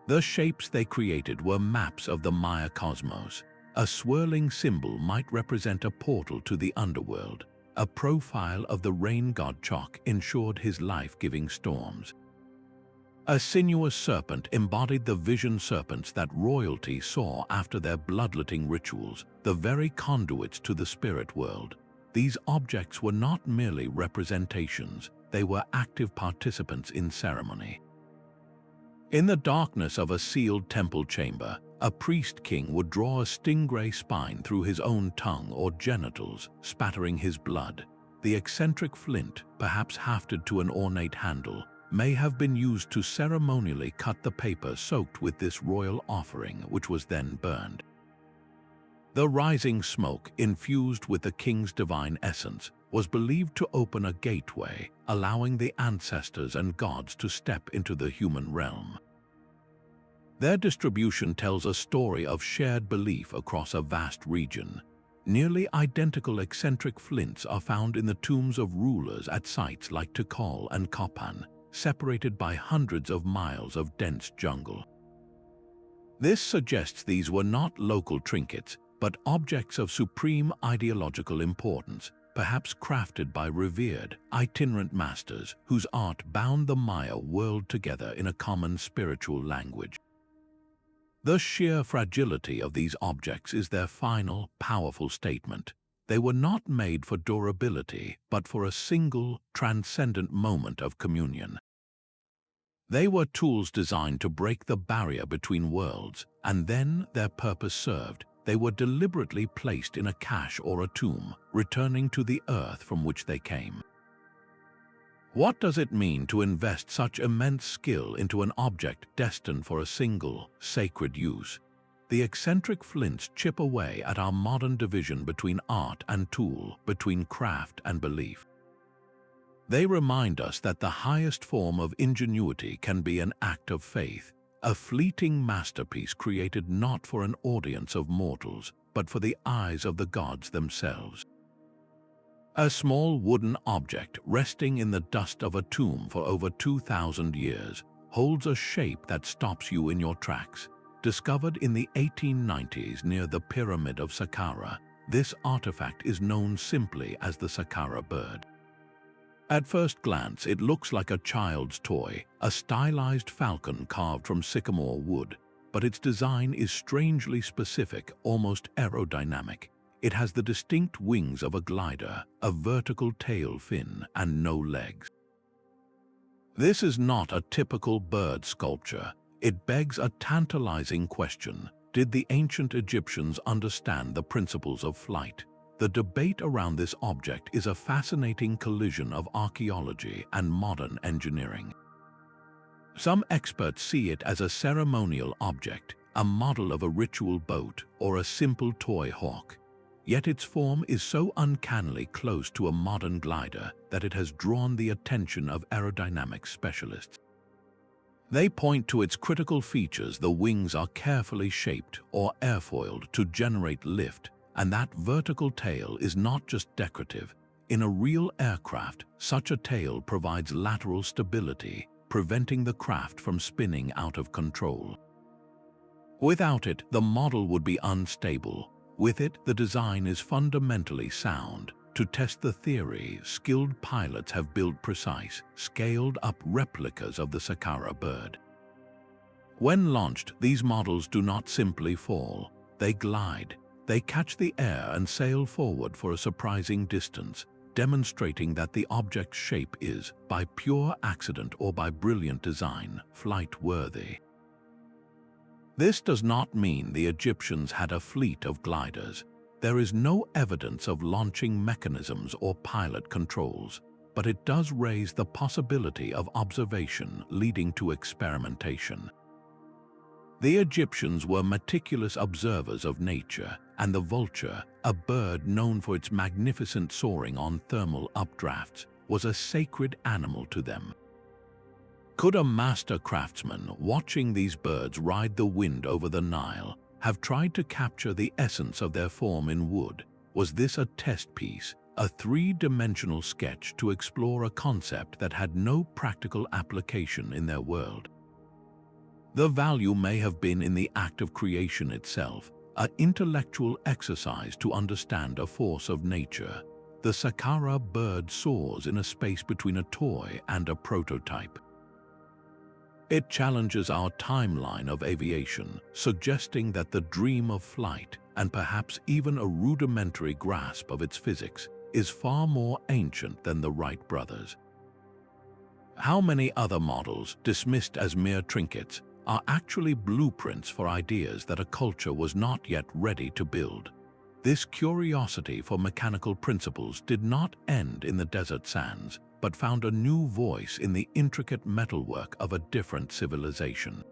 The shapes they created were maps of the Maya cosmos. A swirling symbol might represent a portal to the underworld. A profile of the rain god Chok ensured his life-giving storms. A sinuous serpent embodied the vision serpents that royalty saw after their bloodletting rituals, the very conduits to the spirit world. These objects were not merely representations, they were active participants in ceremony. In the darkness of a sealed temple chamber, a priest-king would draw a stingray spine through his own tongue or genitals, spattering his blood. The eccentric flint, perhaps hafted to an ornate handle, may have been used to ceremonially cut the paper soaked with this royal offering, which was then burned. The rising smoke, infused with the king's divine essence, was believed to open a gateway, allowing the ancestors and gods to step into the human realm. Their distribution tells a story of shared belief across a vast region. Nearly identical eccentric flints are found in the tombs of rulers at sites like Tikal and Copan, separated by hundreds of miles of dense jungle. This suggests these were not local trinkets, but objects of supreme ideological importance, perhaps crafted by revered, itinerant masters whose art bound the Maya world together in a common spiritual language. The sheer fragility of these objects is their final, powerful statement. They were not made for durability, but for a single, transcendent moment of communion. They were tools designed to break the barrier between worlds, and then, their purpose served, they were deliberately placed in a cache or a tomb, returning to the earth from which they came. What does it mean to invest such immense skill into an object destined for a single, sacred use? The eccentric flints chip away at our modern division between art and tool, between craft and belief. They remind us that the highest form of ingenuity can be an act of faith, a fleeting masterpiece created not for an audience of mortals, but for the eyes of the gods themselves. A small wooden object resting in the dust of a tomb for over 2,000 years holds a shape that stops you in your tracks. Discovered in the 1890s near the Pyramid of Saqqara, this artifact is known simply as the Saqqara bird. At first glance, it looks like a child's toy, a stylized falcon carved from sycamore wood, but its design is strangely specific, almost aerodynamic. It has the distinct wings of a glider, a vertical tail fin, and no legs. This is not a typical bird sculpture. It begs a tantalizing question. Did the ancient Egyptians understand the principles of flight? The debate around this object is a fascinating collision of archaeology and modern engineering. Some experts see it as a ceremonial object, a model of a ritual boat, or a simple toy hawk. Yet its form is so uncannily close to a modern glider that it has drawn the attention of aerodynamics specialists. They point to its critical features. The wings are carefully shaped or airfoiled to generate lift, and that vertical tail is not just decorative. In a real aircraft, such a tail provides lateral stability, preventing the craft from spinning out of control. Without it, the model would be unstable. With it, the design is fundamentally sound. To test the theory, skilled pilots have built precise, scaled-up replicas of the Saqqara bird. When launched, these models do not simply fall. They glide. They catch the air and sail forward for a surprising distance, demonstrating that the object's shape is, by pure accident or by brilliant design, flight-worthy. This does not mean the Egyptians had a fleet of gliders. There is no evidence of launching mechanisms or pilot controls, but it does raise the possibility of observation leading to experimentation. The Egyptians were meticulous observers of nature, and the vulture, a bird known for its magnificent soaring on thermal updrafts, was a sacred animal to them. Could a master craftsman, watching these birds ride the wind over the Nile, have tried to capture the essence of their form in wood? Was this a test piece, a three-dimensional sketch to explore a concept that had no practical application in their world? The value may have been in the act of creation itself, an intellectual exercise to understand a force of nature. The Saqqara bird soars in a space between a toy and a prototype. It challenges our timeline of aviation, suggesting that the dream of flight, and perhaps even a rudimentary grasp of its physics, is far more ancient than the Wright brothers. How many other models, dismissed as mere trinkets, are actually blueprints for ideas that a culture was not yet ready to build? This curiosity for mechanical principles did not end in the desert sands, but found a new voice in the intricate metalwork of a different civilization.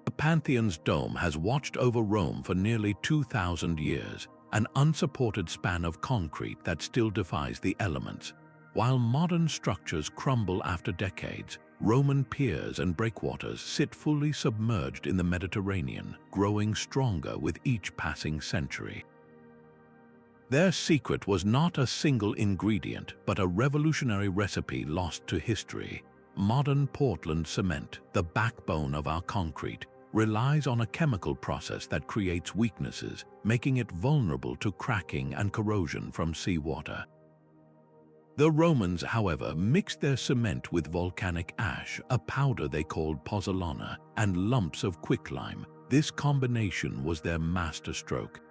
The Pantheon's dome has watched over Rome for nearly 2,000 years, an unsupported span of concrete that still defies the elements. While modern structures crumble after decades, Roman piers and breakwaters sit fully submerged in the Mediterranean, growing stronger with each passing century. Their secret was not a single ingredient, but a revolutionary recipe lost to history. Modern Portland cement, the backbone of our concrete, relies on a chemical process that creates weaknesses, making it vulnerable to cracking and corrosion from seawater. The Romans, however, mixed their cement with volcanic ash, a powder they called pozzolana, and lumps of quicklime. This combination was their masterstroke.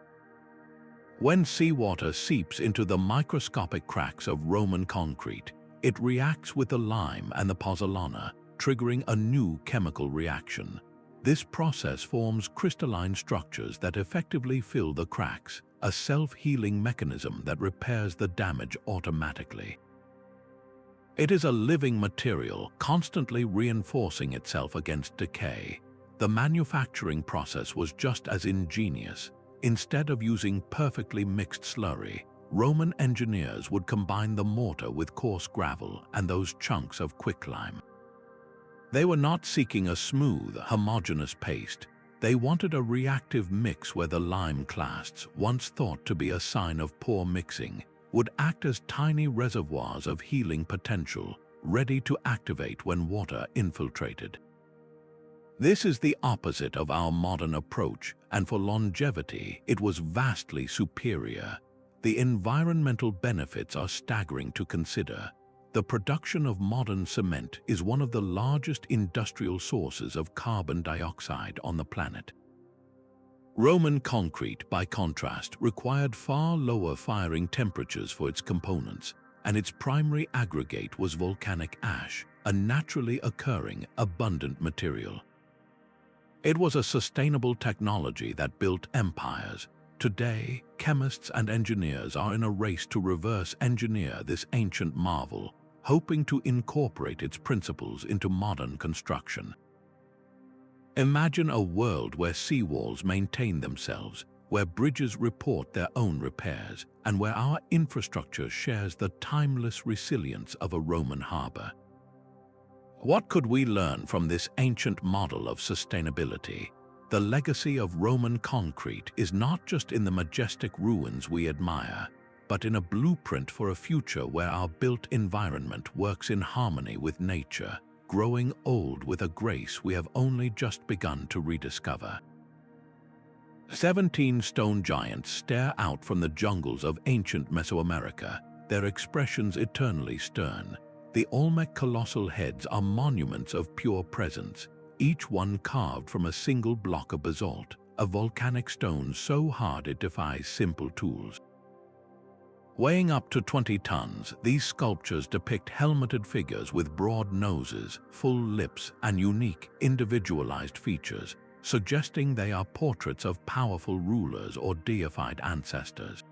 When seawater seeps into the microscopic cracks of Roman concrete, it reacts with the lime and the pozzolana, triggering a new chemical reaction. This process forms crystalline structures that effectively fill the cracks, a self-healing mechanism that repairs the damage automatically. It is a living material, constantly reinforcing itself against decay. The manufacturing process was just as ingenious. Instead of using perfectly mixed slurry, Roman engineers would combine the mortar with coarse gravel and those chunks of quicklime. They were not seeking a smooth, homogeneous paste. They wanted a reactive mix where the lime clasts, once thought to be a sign of poor mixing, would act as tiny reservoirs of healing potential, ready to activate when water infiltrated. This is the opposite of our modern approach, and for longevity, it was vastly superior. The environmental benefits are staggering to consider. The production of modern cement is one of the largest industrial sources of carbon dioxide on the planet. Roman concrete, by contrast, required far lower firing temperatures for its components, and its primary aggregate was volcanic ash, a naturally occurring, abundant material. It was a sustainable technology that built empires. Today, chemists and engineers are in a race to reverse engineer this ancient marvel, hoping to incorporate its principles into modern construction. Imagine a world where seawalls maintain themselves, where bridges report their own repairs, and where our infrastructure shares the timeless resilience of a Roman harbor. What could we learn from this ancient model of sustainability? The legacy of Roman concrete is not just in the majestic ruins we admire, but in a blueprint for a future where our built environment works in harmony with nature, growing old with a grace we have only just begun to rediscover. 17 stone giants stare out from the jungles of ancient Mesoamerica, their expressions eternally stern. The Olmec colossal heads are monuments of pure presence, each one carved from a single block of basalt, a volcanic stone so hard it defies simple tools. Weighing up to 20 tons, these sculptures depict helmeted figures with broad noses, full lips, and unique, individualized features, suggesting they are portraits of powerful rulers or deified ancestors.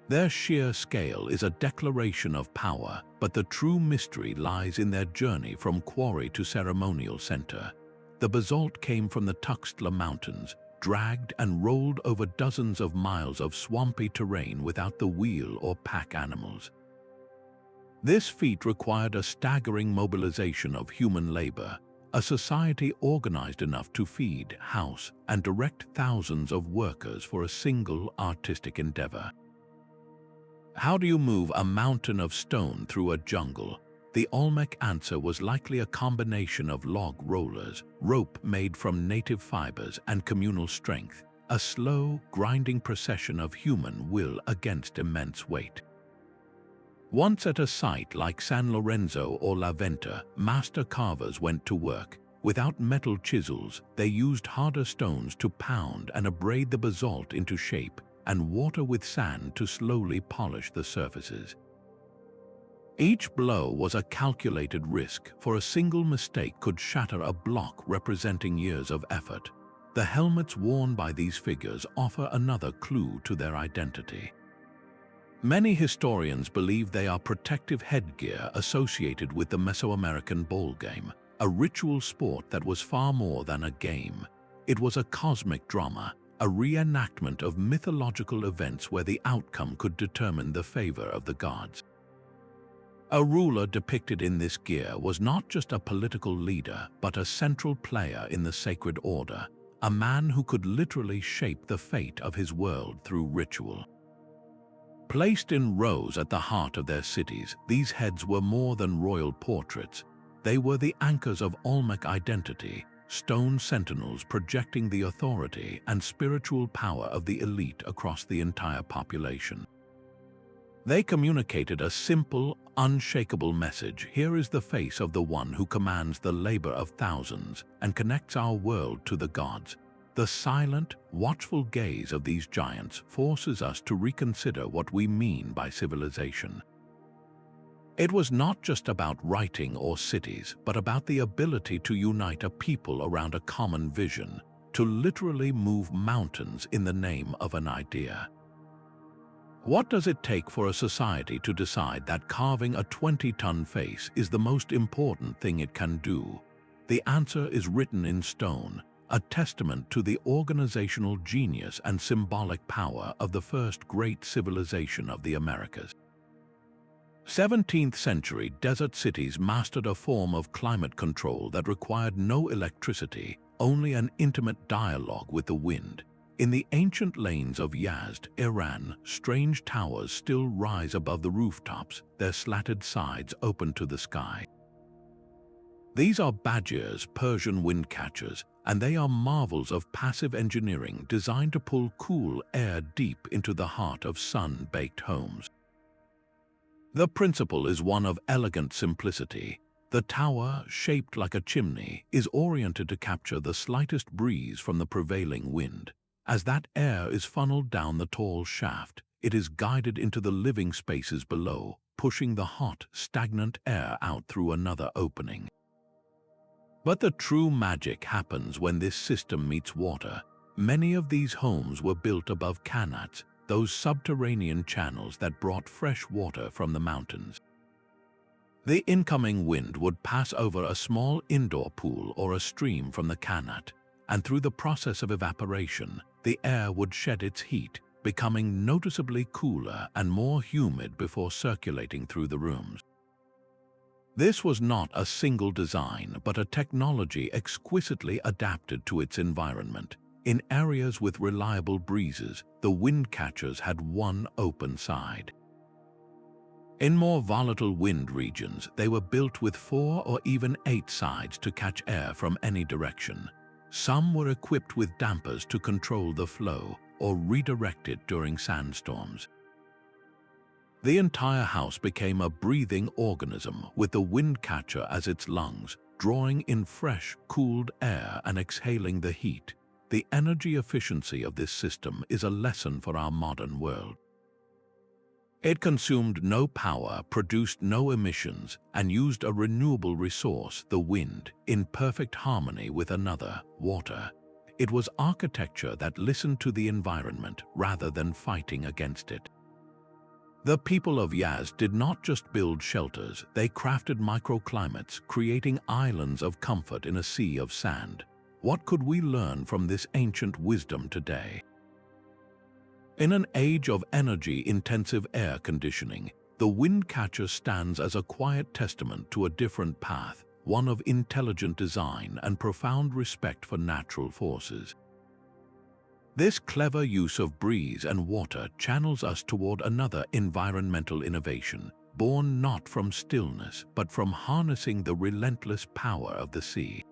Their sheer scale is a declaration of power, but the true mystery lies in their journey from quarry to ceremonial center. The basalt came from the Tuxtla Mountains, dragged and rolled over dozens of miles of swampy terrain without the wheel or pack animals. This feat required a staggering mobilization of human labor, a society organized enough to feed, house, and direct thousands of workers for a single artistic endeavor. How do you move a mountain of stone through a jungle? The Olmec answer was likely a combination of log rollers, rope made from native fibers, and communal strength, a slow, grinding procession of human will against immense weight. Once at a site like San Lorenzo or La Venta, master carvers went to work. Without metal chisels, they used harder stones to pound and abrade the basalt into shape, and water with sand to slowly polish the surfaces. Each blow was a calculated risk, for a single mistake could shatter a block representing years of effort. The helmets worn by these figures offer another clue to their identity. Many historians believe they are protective headgear associated with the Mesoamerican ball game, a ritual sport that was far more than a game. It was a cosmic drama, a reenactment of mythological events where the outcome could determine the favor of the gods. A ruler depicted in this gear was not just a political leader, but a central player in the sacred order, a man who could literally shape the fate of his world through ritual. Placed in rows at the heart of their cities, these heads were more than royal portraits. They were the anchors of Olmec identity, stone sentinels projecting the authority and spiritual power of the elite across the entire population. They communicated a simple, unshakable message: here is the face of the one who commands the labor of thousands and connects our world to the gods. The silent, watchful gaze of these giants forces us to reconsider what we mean by civilization. It was not just about writing or cities, but about the ability to unite a people around a common vision, to literally move mountains in the name of an idea. What does it take for a society to decide that carving a 20-ton face is the most important thing it can do? The answer is written in stone, a testament to the organizational genius and symbolic power of the first great civilization of the Americas. 17th century desert cities mastered a form of climate control that required no electricity, only an intimate dialogue with the wind. In the ancient lanes of Yazd, Iran, strange towers still rise above the rooftops, their slatted sides open to the sky. These are Badgers, Persian Windcatchers, and they are marvels of passive engineering designed to pull cool air deep into the heart of sun-baked homes. The principle is one of elegant simplicity. The tower, shaped like a chimney, is oriented to capture the slightest breeze from the prevailing wind. As that air is funneled down the tall shaft, it is guided into the living spaces below, pushing the hot, stagnant air out through another opening. But the true magic happens when this system meets water. Many of these homes were built above qanats, those subterranean channels that brought fresh water from the mountains. The incoming wind would pass over a small indoor pool or a stream from the qanat, and through the process of evaporation, the air would shed its heat, becoming noticeably cooler and more humid before circulating through the rooms. This was not a single design, but a technology exquisitely adapted to its environment. In areas with reliable breezes, the Windcatchers had one open side. In more volatile wind regions, they were built with 4 or even 8 sides to catch air from any direction. Some were equipped with dampers to control the flow or redirect it during sandstorms. The entire house became a breathing organism with the Windcatcher as its lungs, drawing in fresh, cooled air and exhaling the heat. The energy efficiency of this system is a lesson for our modern world. It consumed no power, produced no emissions, and used a renewable resource, the wind, in perfect harmony with another, water. It was architecture that listened to the environment rather than fighting against it. The people of Yazd did not just build shelters, they crafted microclimates, creating islands of comfort in a sea of sand. What could we learn from this ancient wisdom today? In an age of energy-intensive air conditioning, the Windcatcher stands as a quiet testament to a different path, one of intelligent design and profound respect for natural forces. This clever use of breeze and water channels us toward another environmental innovation, born not from stillness, but from harnessing the relentless power of the sea.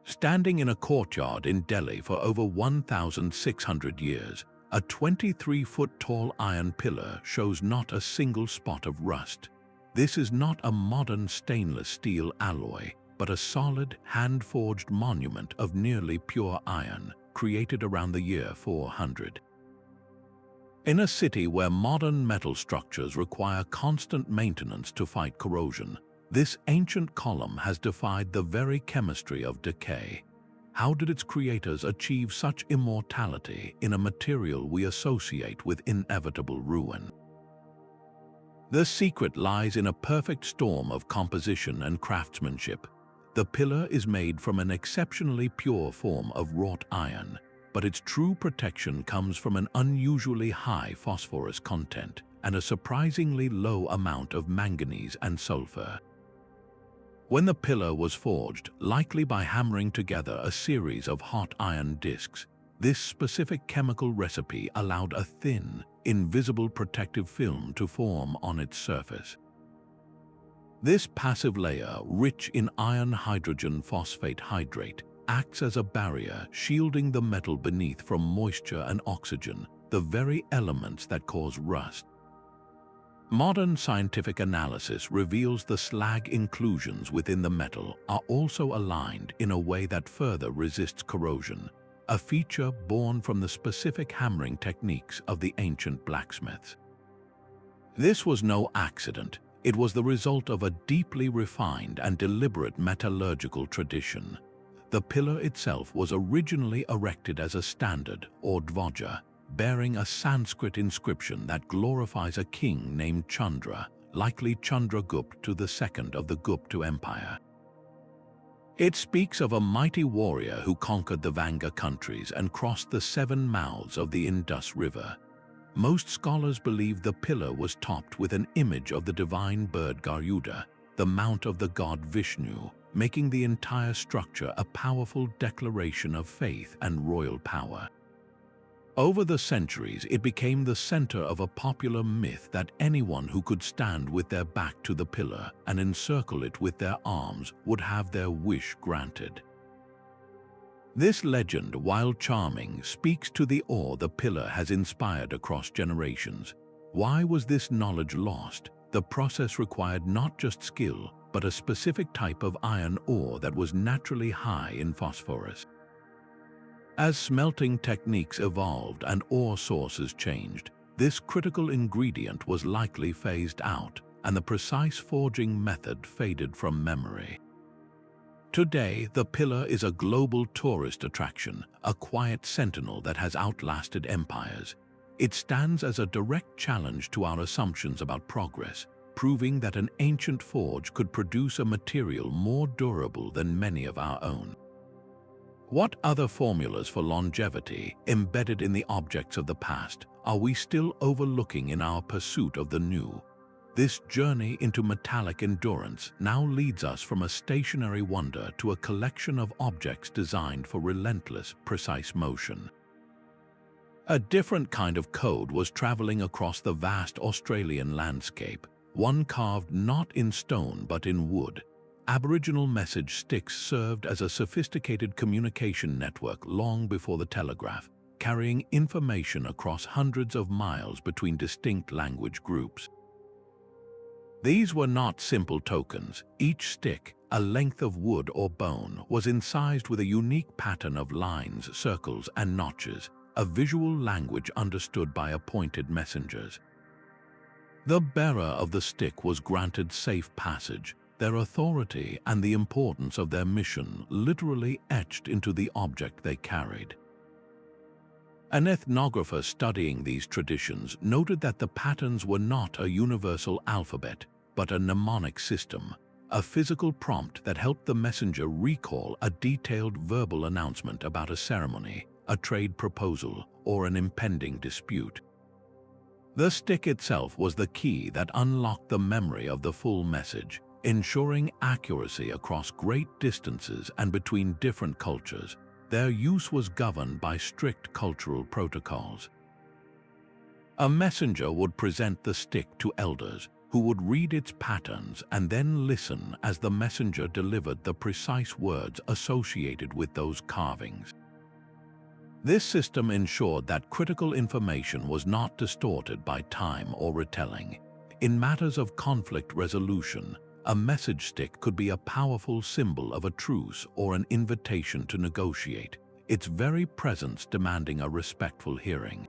Standing in a courtyard in Delhi for over 1,600 years, a 23-foot-tall iron pillar shows not a single spot of rust. This is not a modern stainless steel alloy, but a solid, hand-forged monument of nearly pure iron, created around the year 400. In a city where modern metal structures require constant maintenance to fight corrosion, this ancient column has defied the very chemistry of decay. How did its creators achieve such immortality in a material we associate with inevitable ruin? The secret lies in a perfect storm of composition and craftsmanship. The pillar is made from an exceptionally pure form of wrought iron, but its true protection comes from an unusually high phosphorus content and a surprisingly low amount of manganese and sulfur. When the pillar was forged, likely by hammering together a series of hot iron discs, this specific chemical recipe allowed a thin, invisible protective film to form on its surface. This passive layer, rich in iron-hydrogen phosphate hydrate, acts as a barrier shielding the metal beneath from moisture and oxygen, the very elements that cause rust. Modern scientific analysis reveals the slag inclusions within the metal are also aligned in a way that further resists corrosion. a feature born from the specific hammering techniques of the ancient blacksmiths. This was no accident. It was the result of a deeply refined and deliberate metallurgical tradition. The pillar itself was originally erected as a standard, or dvoja, bearing a Sanskrit inscription that glorifies a king named Chandra, likely Chandragupta II of the Gupta Empire. It speaks of a mighty warrior who conquered the Vanga countries and crossed the 7 mouths of the Indus River. Most scholars believe the pillar was topped with an image of the divine bird Garuda, the mount of the god Vishnu, making the entire structure a powerful declaration of faith and royal power. Over the centuries, it became the center of a popular myth that anyone who could stand with their back to the pillar and encircle it with their arms would have their wish granted. This legend, while charming, speaks to the awe the pillar has inspired across generations. Why was this knowledge lost? The process required not just skill, but a specific type of iron ore that was naturally high in phosphorus. As smelting techniques evolved and ore sources changed, this critical ingredient was likely phased out, and the precise forging method faded from memory. Today, the pillar is a global tourist attraction, a quiet sentinel that has outlasted empires. It stands as a direct challenge to our assumptions about progress, proving that an ancient forge could produce a material more durable than many of our own. What other formulas for longevity, embedded in the objects of the past, are we still overlooking in our pursuit of the new? This journey into metallic endurance now leads us from a stationary wonder to a collection of objects designed for relentless, precise motion. A different kind of code was traveling across the vast Australian landscape, one carved not in stone but in wood. Aboriginal message sticks served as a sophisticated communication network long before the telegraph, carrying information across hundreds of miles between distinct language groups. These were not simple tokens. Each stick, a length of wood or bone, was incised with a unique pattern of lines, circles, and notches, a visual language understood by appointed messengers. The bearer of the stick was granted safe passage, their authority and the importance of their mission literally etched into the object they carried. An ethnographer studying these traditions noted that the patterns were not a universal alphabet, but a mnemonic system, a physical prompt that helped the messenger recall a detailed verbal announcement about a ceremony, a trade proposal, or an impending dispute. The stick itself was the key that unlocked the memory of the full message, ensuring accuracy across great distances and between different cultures. Their use was governed by strict cultural protocols. A messenger would present the stick to elders, who would read its patterns and then listen as the messenger delivered the precise words associated with those carvings. This system ensured that critical information was not distorted by time or retelling. In matters of conflict resolution, a message stick could be a powerful symbol of a truce or an invitation to negotiate, its very presence demanding a respectful hearing.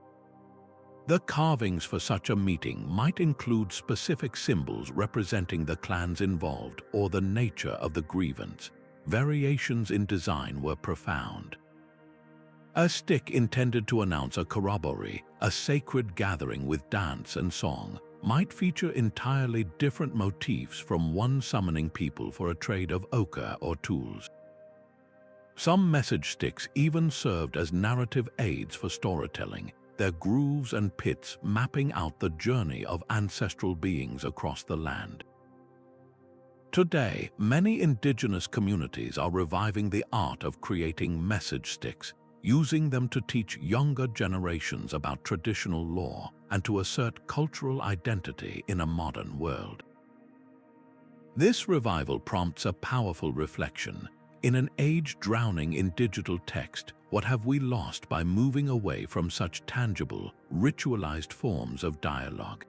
The carvings for such a meeting might include specific symbols representing the clans involved or the nature of the grievance. Variations in design were profound. A stick intended to announce a corroboree, a sacred gathering with dance and song, might feature entirely different motifs from one summoning people for a trade of ochre or tools. Some message sticks even served as narrative aids for storytelling, their grooves and pits mapping out the journey of ancestral beings across the land. Today, many indigenous communities are reviving the art of creating message sticks, using them to teach younger generations about traditional lore and to assert cultural identity in a modern world. This revival prompts a powerful reflection. In an age drowning in digital text, what have we lost by moving away from such tangible, ritualized forms of dialogue?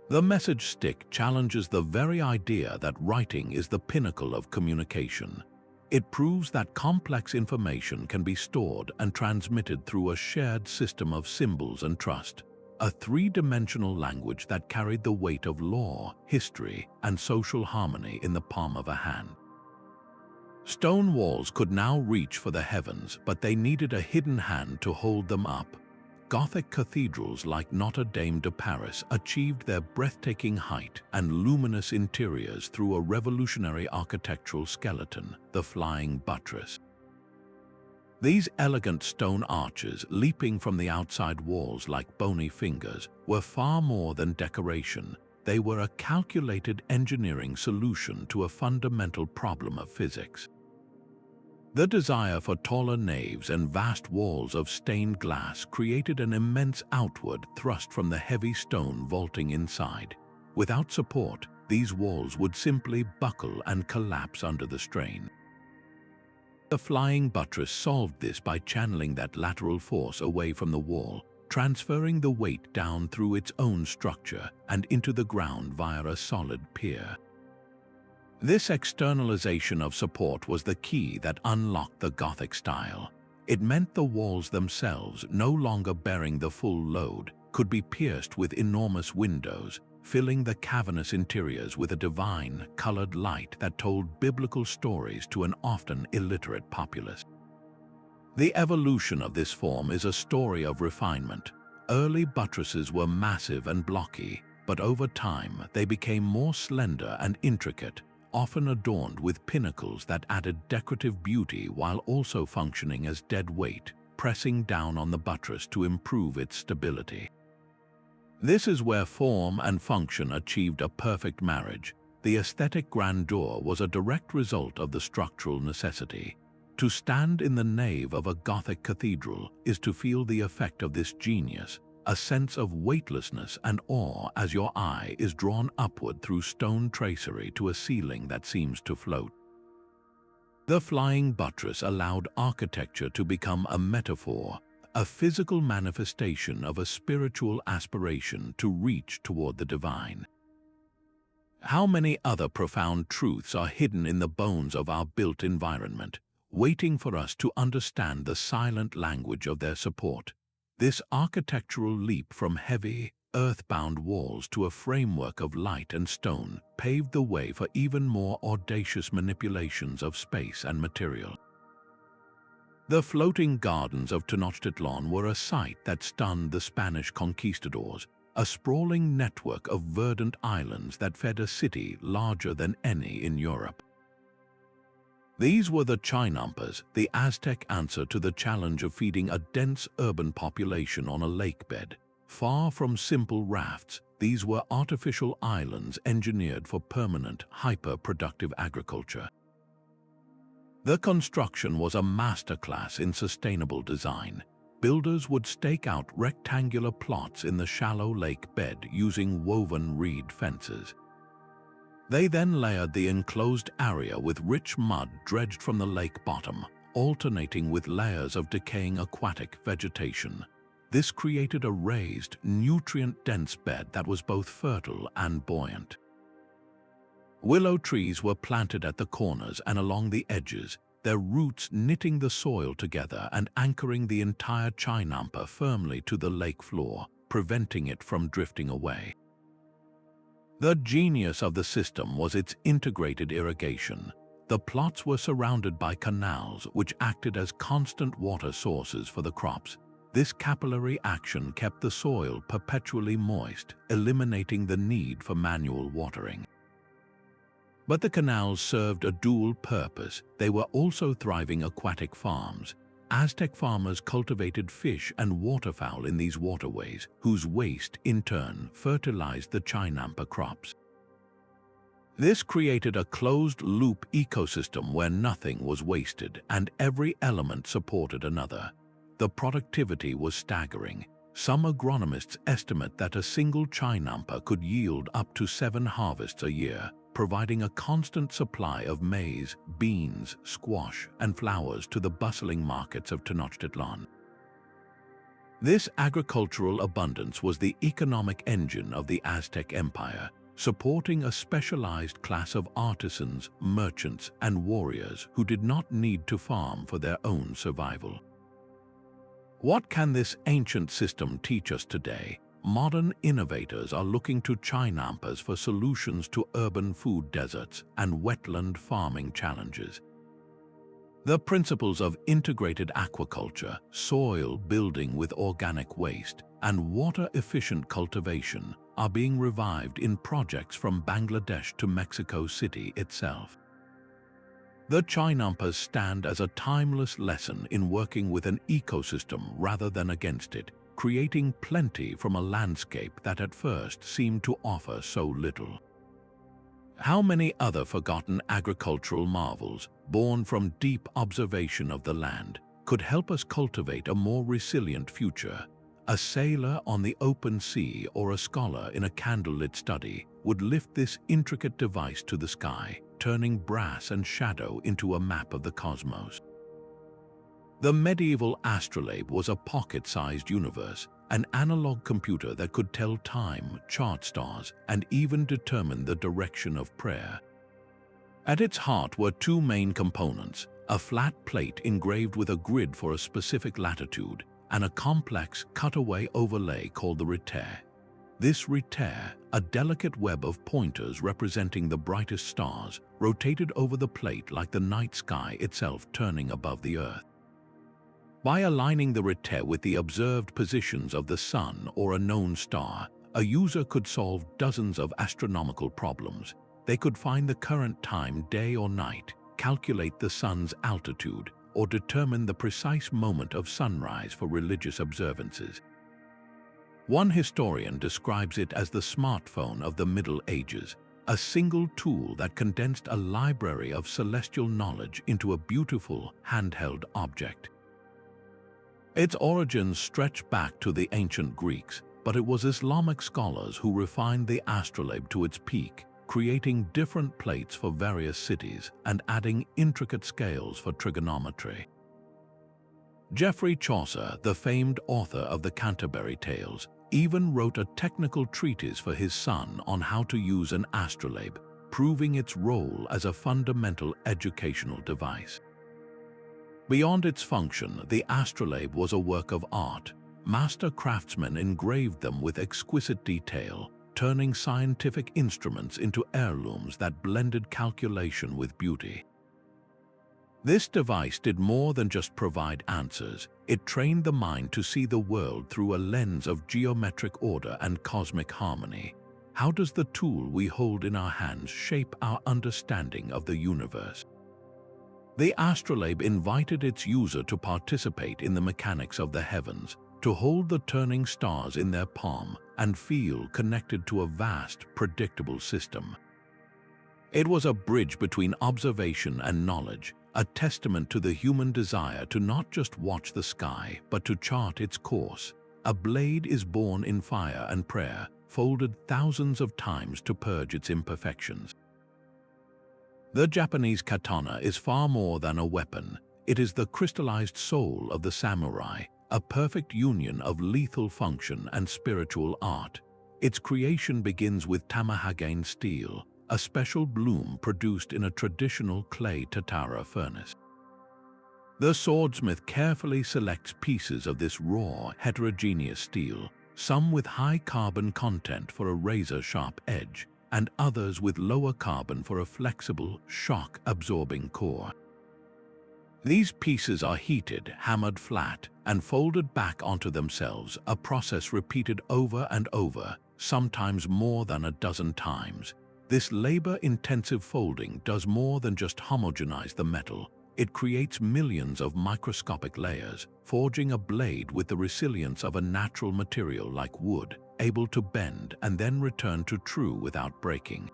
The message stick challenges the very idea that writing is the pinnacle of communication. It proves that complex information can be stored and transmitted through a shared system of symbols and trust, a three-dimensional language that carried the weight of law, history, and social harmony in the palm of a hand. Stone walls could now reach for the heavens, but they needed a hidden hand to hold them up. Gothic cathedrals like Notre Dame de Paris achieved their breathtaking height and luminous interiors through a revolutionary architectural skeleton, the flying buttress. These elegant stone arches, leaping from the outside walls like bony fingers, were far more than decoration. They were a calculated engineering solution to a fundamental problem of physics. The desire for taller naves and vast walls of stained glass created an immense outward thrust from the heavy stone vaulting inside. Without support, these walls would simply buckle and collapse under the strain. The flying buttress solved this by channeling that lateral force away from the wall, transferring the weight down through its own structure and into the ground via a solid pier. This externalization of support was the key that unlocked the Gothic style. It meant the walls themselves, no longer bearing the full load, could be pierced with enormous windows, filling the cavernous interiors with a divine, colored light that told biblical stories to an often illiterate populace. The evolution of this form is a story of refinement. Early buttresses were massive and blocky, but over time they became more slender and intricate, often adorned with pinnacles that added decorative beauty while also functioning as dead weight, pressing down on the buttress to improve its stability. This is where form and function achieved a perfect marriage. The aesthetic grandeur was a direct result of the structural necessity. To stand in the nave of a Gothic cathedral is to feel the effect of this genius, a sense of weightlessness and awe as your eye is drawn upward through stone tracery to a ceiling that seems to float. The flying buttress allowed architecture to become a metaphor, a physical manifestation of a spiritual aspiration to reach toward the divine. How many other profound truths are hidden in the bones of our built environment, waiting for us to understand the silent language of their support? This architectural leap from heavy, earth-bound walls to a framework of light and stone paved the way for even more audacious manipulations of space and material. The floating gardens of Tenochtitlan were a sight that stunned the Spanish conquistadors, a sprawling network of verdant islands that fed a city larger than any in Europe. These were the Chinampas, the Aztec answer to the challenge of feeding a dense urban population on a lake bed. Far from simple rafts, these were artificial islands engineered for permanent, hyper-productive agriculture. The construction was a masterclass in sustainable design. Builders would stake out rectangular plots in the shallow lake bed using woven reed fences. They then layered the enclosed area with rich mud dredged from the lake bottom, alternating with layers of decaying aquatic vegetation. This created a raised, nutrient-dense bed that was both fertile and buoyant. Willow trees were planted at the corners and along the edges, their roots knitting the soil together and anchoring the entire Chinampa firmly to the lake floor, preventing it from drifting away. The genius of the system was its integrated irrigation. The plots were surrounded by canals which acted as constant water sources for the crops. This capillary action kept the soil perpetually moist, eliminating the need for manual watering. But the canals served a dual purpose. They were also thriving aquatic farms. Aztec farmers cultivated fish and waterfowl in these waterways, whose waste, in turn, fertilized the Chinampa crops. This created a closed-loop ecosystem where nothing was wasted and every element supported another. The productivity was staggering. Some agronomists estimate that a single Chinampa could yield up to 7 harvests a year, providing a constant supply of maize, beans, squash, and flowers to the bustling markets of Tenochtitlan. This agricultural abundance was the economic engine of the Aztec Empire. supporting a specialized class of artisans, merchants, and warriors who did not need to farm for their own survival. What can this ancient system teach us today? Modern innovators are looking to Chinampas for solutions to urban food deserts and wetland farming challenges. The principles of integrated aquaculture, soil building with organic waste, and water-efficient cultivation are being revived in projects from Bangladesh to Mexico City itself. The Chinampas stand as a timeless lesson in working with an ecosystem rather than against it, creating plenty from a landscape that at first seemed to offer so little. How many other forgotten agricultural marvels, born from deep observation of the land, could help us cultivate a more resilient future? A sailor on the open sea or a scholar in a candlelit study would lift this intricate device to the sky, turning brass and shadow into a map of the cosmos. The medieval astrolabe was a pocket-sized universe, an analog computer that could tell time, chart stars, and even determine the direction of prayer. At its heart were two main components: a flat plate engraved with a grid for a specific latitude, and a complex cutaway overlay called the retere. This retere, a delicate web of pointers representing the brightest stars, rotated over the plate like the night sky itself turning above the earth. By aligning the retere with the observed positions of the sun or a known star, a user could solve dozens of astronomical problems. They could find the current time, day or night, calculate the sun's altitude, or determine the precise moment of sunrise for religious observances. One historian describes it as the smartphone of the Middle Ages, a single tool that condensed a library of celestial knowledge into a beautiful, handheld object. Its origins stretch back to the ancient Greeks, but it was Islamic scholars who refined the astrolabe to its peak, creating different plates for various cities and adding intricate scales for trigonometry. Geoffrey Chaucer, the famed author of the Canterbury Tales, even wrote a technical treatise for his son on how to use an astrolabe, proving its role as a fundamental educational device. Beyond its function, the astrolabe was a work of art. Master craftsmen engraved them with exquisite detail, turning scientific instruments into heirlooms that blended calculation with beauty. This device did more than just provide answers. It trained the mind to see the world through a lens of geometric order and cosmic harmony. How does the tool we hold in our hands shape our understanding of the universe? The astrolabe invited its user to participate in the mechanics of the heavens, to hold the turning stars in their palm and feel connected to a vast, predictable system. It was a bridge between observation and knowledge, a testament to the human desire to not just watch the sky, but to chart its course. A blade is born in fire and prayer, folded thousands of times to purge its imperfections. The Japanese katana is far more than a weapon. It is the crystallized soul of the samurai, a perfect union of lethal function and spiritual art. Its creation begins with tamahagane steel, a special bloom produced in a traditional clay tatara furnace. The swordsmith carefully selects pieces of this raw, heterogeneous steel, some with high carbon content for a razor-sharp edge, and others with lower carbon for a flexible, shock-absorbing core. These pieces are heated, hammered flat, and folded back onto themselves, a process repeated over and over, sometimes more than a dozen times. This labor-intensive folding does more than just homogenize the metal. It creates millions of microscopic layers, forging a blade with the resilience of a natural material like wood, able to bend and then return to true without breaking.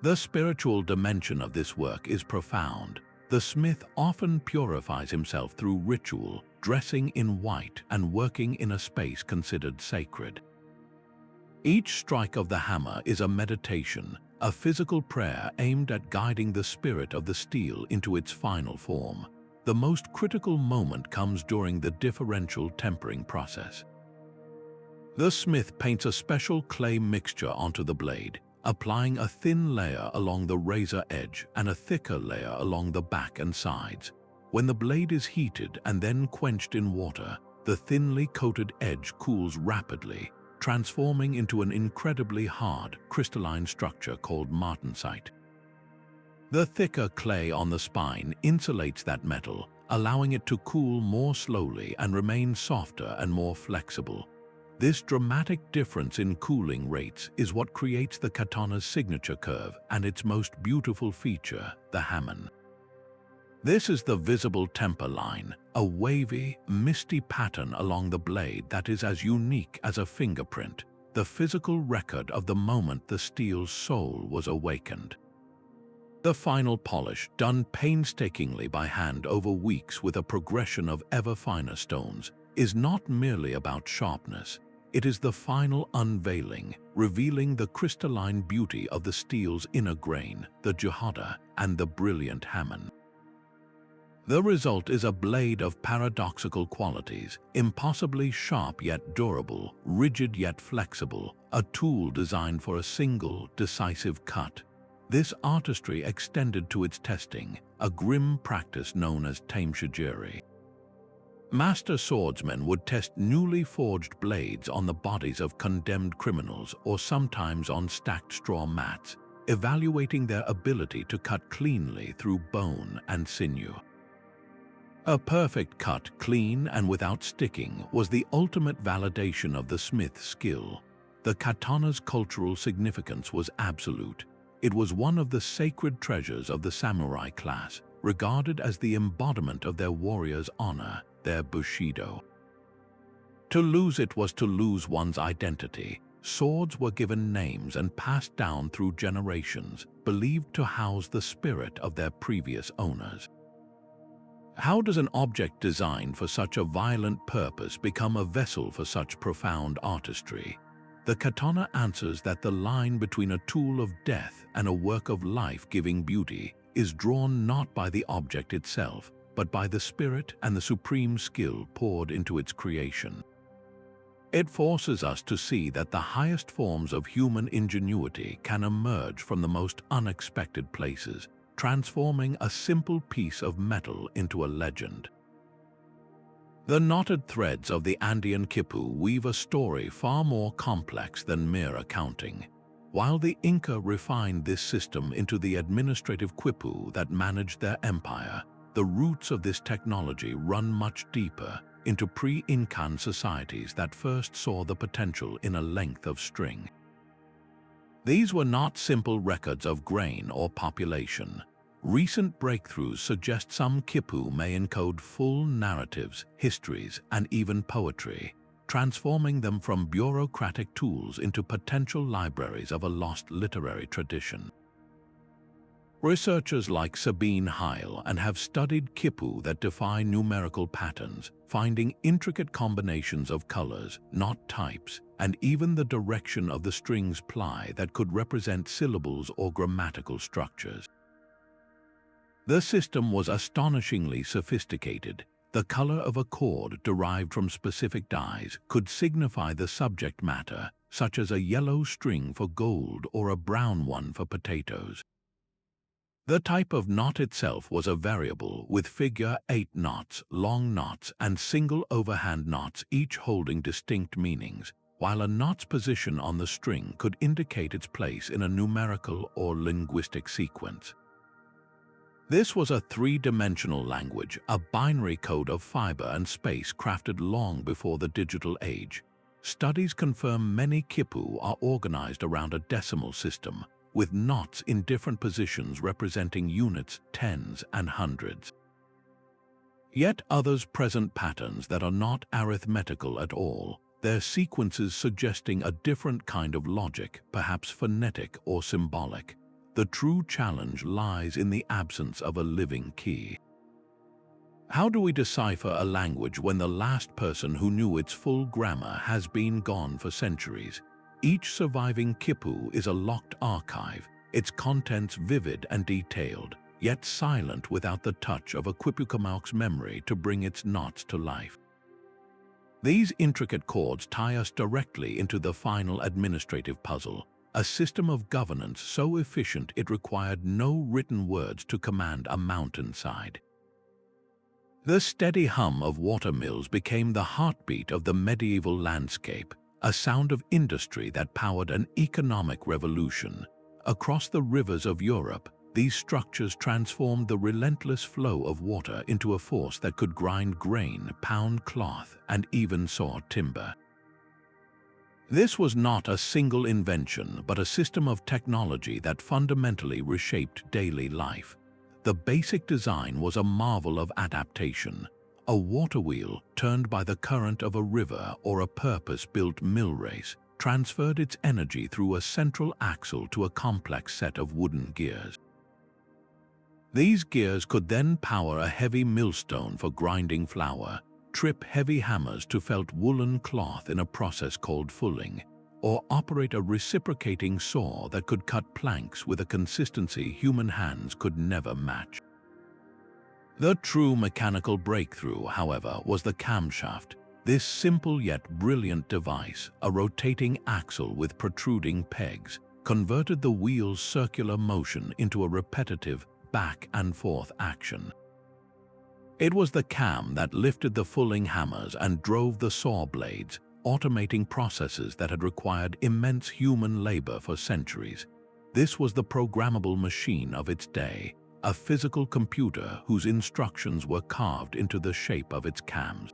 The spiritual dimension of this work is profound. The smith often purifies himself through ritual, dressing in white and working in a space considered sacred. Each strike of the hammer is a meditation, a physical prayer aimed at guiding the spirit of the steel into its final form. The most critical moment comes during the differential tempering process. The smith paints a special clay mixture onto the blade, applying a thin layer along the razor edge and a thicker layer along the back and sides. When the blade is heated and then quenched in water, the thinly coated edge cools rapidly, transforming into an incredibly hard, crystalline structure called martensite. The thicker clay on the spine insulates that metal, allowing it to cool more slowly and remain softer and more flexible. This dramatic difference in cooling rates is what creates the katana's signature curve and its most beautiful feature, the hamon. This is the visible temper line, a wavy, misty pattern along the blade that is as unique as a fingerprint, the physical record of the moment the steel's soul was awakened. The final polish, done painstakingly by hand over weeks with a progression of ever finer stones, is not merely about sharpness. It is the final unveiling, revealing the crystalline beauty of the steel's inner grain, the jihada, and the brilliant hamon. The result is a blade of paradoxical qualities, impossibly sharp yet durable, rigid yet flexible, a tool designed for a single, decisive cut. This artistry extended to its testing, a grim practice known as tameshigiri. Master swordsmen would test newly forged blades on the bodies of condemned criminals or sometimes on stacked straw mats, evaluating their ability to cut cleanly through bone and sinew. A perfect cut, clean and without sticking, was the ultimate validation of the smith's skill. The katana's cultural significance was absolute. It was one of the sacred treasures of the samurai class, regarded as the embodiment of their warrior's honor, their bushido. To lose it was to lose one's identity. Swords were given names and passed down through generations, believed to house the spirit of their previous owners. How does an object designed for such a violent purpose become a vessel for such profound artistry? The katana answers that the line between a tool of death and a work of life-giving beauty is drawn not by the object itself, but by the spirit and the supreme skill poured into its creation. It forces us to see that the highest forms of human ingenuity can emerge from the most unexpected places, transforming a simple piece of metal into a legend. The knotted threads of the Andean Quipu weave a story far more complex than mere accounting. While the Inca refined this system into the administrative quipu that managed their empire, the roots of this technology run much deeper, into pre-Incan societies that first saw the potential in a length of string. These were not simple records of grain or population. Recent breakthroughs suggest some quipu may encode full narratives, histories, and even poetry, transforming them from bureaucratic tools into potential libraries of a lost literary tradition. Researchers like Sabine Heil have studied quipu that defy numerical patterns, finding intricate combinations of colors, not types, and even the direction of the string's ply that could represent syllables or grammatical structures. The system was astonishingly sophisticated. The color of a cord derived from specific dyes could signify the subject matter, such as a yellow string for gold or a brown one for potatoes. The type of knot itself was a variable, with figure 8 knots, long knots, and single overhand knots, each holding distinct meanings, while a knot's position on the string could indicate its place in a numerical or linguistic sequence. This was a three-dimensional language, a binary code of fiber and space crafted long before the digital age. Studies confirm many quipu are organized around a decimal system, with knots in different positions representing units, tens, and hundreds. Yet others present patterns that are not arithmetical at all, their sequences suggesting a different kind of logic, perhaps phonetic or symbolic. The true challenge lies in the absence of a living key. How do we decipher a language when the last person who knew its full grammar has been gone for centuries? Each surviving quipu is a locked archive, its contents vivid and detailed, yet silent without the touch of a quipucamauc's memory to bring its knots to life. These intricate cords tie us directly into the final administrative puzzle, a system of governance so efficient it required no written words to command a mountainside. The steady hum of water mills became the heartbeat of the medieval landscape, a sound of industry that powered an economic revolution. Across the rivers of Europe, these structures transformed the relentless flow of water into a force that could grind grain, pound cloth, and even saw timber. This was not a single invention, but a system of technology that fundamentally reshaped daily life. The basic design was a marvel of adaptation. A water wheel, turned by the current of a river or a purpose-built mill race, transferred its energy through a central axle to a complex set of wooden gears. These gears could then power a heavy millstone for grinding flour, trip heavy hammers to felt woolen cloth in a process called fulling, or operate a reciprocating saw that could cut planks with a consistency human hands could never match. The true mechanical breakthrough, however, was the camshaft. This simple yet brilliant device, a rotating axle with protruding pegs, converted the wheel's circular motion into a repetitive back and forth action. It was the cam that lifted the fulling hammers and drove the saw blades, automating processes that had required immense human labor for centuries. This was the programmable machine of its day, a physical computer whose instructions were carved into the shape of its cams.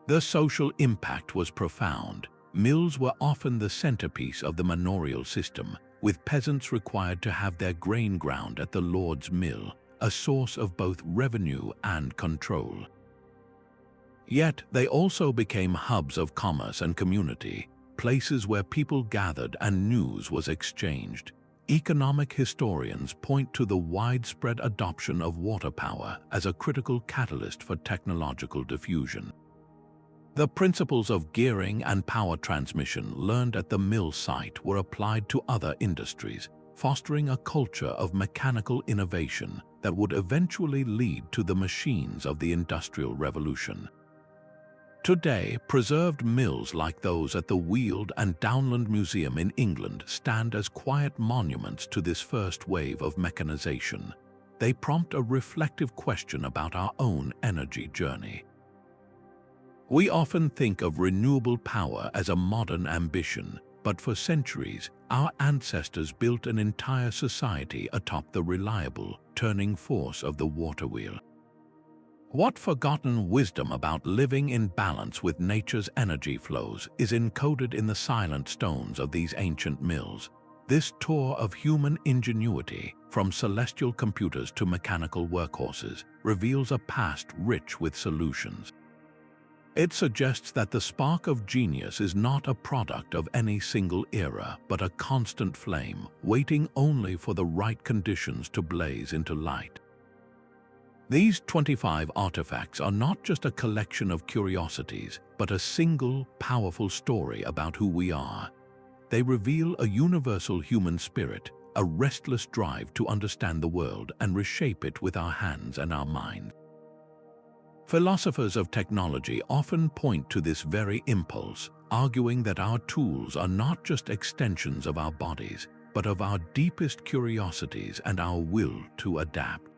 The social impact was profound. Mills were often the centerpiece of the manorial system, with peasants required to have their grain ground at the lord's mill, a source of both revenue and control. Yet they also became hubs of commerce and community, places where people gathered and news was exchanged. Economic historians point to the widespread adoption of water power as a critical catalyst for technological diffusion. The principles of gearing and power transmission learned at the mill site were applied to other industries, fostering a culture of mechanical innovation that would eventually lead to the machines of the Industrial Revolution. Today, preserved mills like those at the Weald and Downland Museum in England stand as quiet monuments to this first wave of mechanization. They prompt a reflective question about our own energy journey. We often think of renewable power as a modern ambition, but for centuries, our ancestors built an entire society atop the reliable, turning force of the water wheel. What forgotten wisdom about living in balance with nature's energy flows is encoded in the silent stones of these ancient mills? This tour of human ingenuity, from celestial computers to mechanical workhorses, reveals a past rich with solutions. It suggests that the spark of genius is not a product of any single era, but a constant flame, waiting only for the right conditions to blaze into light. These 25 artifacts are not just a collection of curiosities, but a single, powerful story about who we are. They reveal a universal human spirit, a restless drive to understand the world and reshape it with our hands and our minds. Philosophers of technology often point to this very impulse, arguing that our tools are not just extensions of our bodies, but of our deepest curiosities and our will to adapt.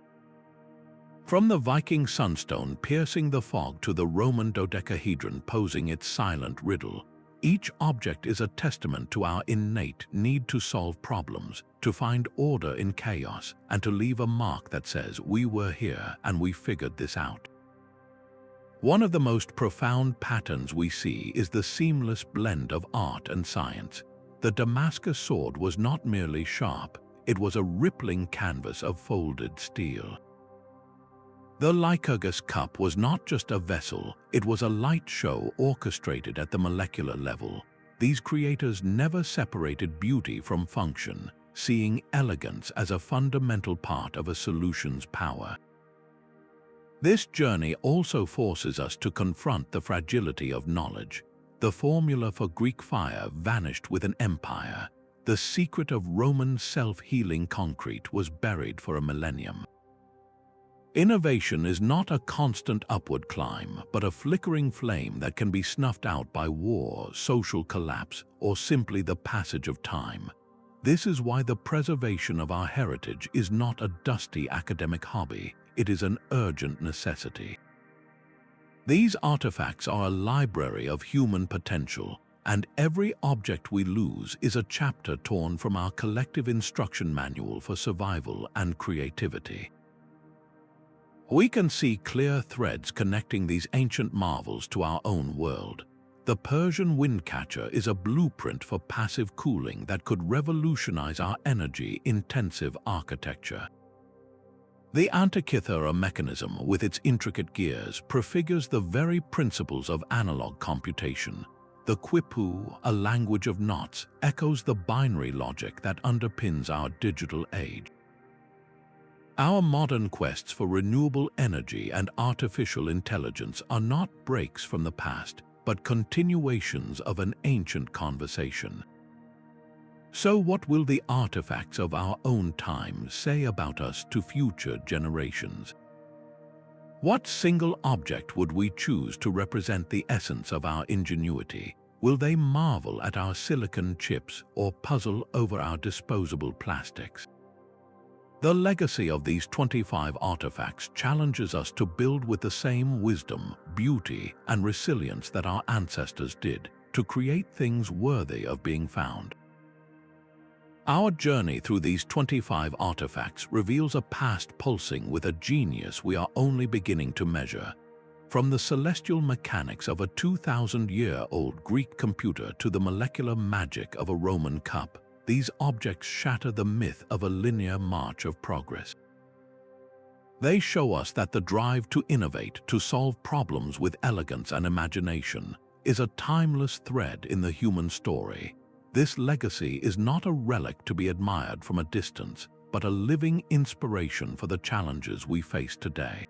From the Viking Sunstone piercing the fog to the Roman Dodecahedron posing its silent riddle, each object is a testament to our innate need to solve problems, to find order in chaos, and to leave a mark that says we were here and we figured this out. One of the most profound patterns we see is the seamless blend of art and science. The Damascus sword was not merely sharp, it was a rippling canvas of folded steel. The Lycurgus Cup was not just a vessel, it was a light show orchestrated at the molecular level. These creators never separated beauty from function, seeing elegance as a fundamental part of a solution's power. This journey also forces us to confront the fragility of knowledge. The formula for Greek fire vanished with an empire. The secret of Roman self-healing concrete was buried for a millennium. Innovation is not a constant upward climb, but a flickering flame that can be snuffed out by war, social collapse, or simply the passage of time. This is why the preservation of our heritage is not a dusty academic hobby, it is an urgent necessity. These artifacts are a library of human potential, and every object we lose is a chapter torn from our collective instruction manual for survival and creativity. We can see clear threads connecting these ancient marvels to our own world. The Persian Windcatcher is a blueprint for passive cooling that could revolutionize our energy-intensive architecture. The Antikythera Mechanism, with its intricate gears, prefigures the very principles of analog computation. The Quipu, a language of knots, echoes the binary logic that underpins our digital age. Our modern quests for renewable energy and artificial intelligence are not breaks from the past, but continuations of an ancient conversation. So what will the artifacts of our own time say about us to future generations? What single object would we choose to represent the essence of our ingenuity? Will they marvel at our silicon chips or puzzle over our disposable plastics? The legacy of these 25 artifacts challenges us to build with the same wisdom, beauty, and resilience that our ancestors did, to create things worthy of being found. Our journey through these 25 artifacts reveals a past pulsing with a genius we are only beginning to measure. From the celestial mechanics of a 2,000-year-old Greek computer to the molecular magic of a Roman cup, these objects shatter the myth of a linear march of progress. They show us that the drive to innovate, to solve problems with elegance and imagination, is a timeless thread in the human story. This legacy is not a relic to be admired from a distance, but a living inspiration for the challenges we face today.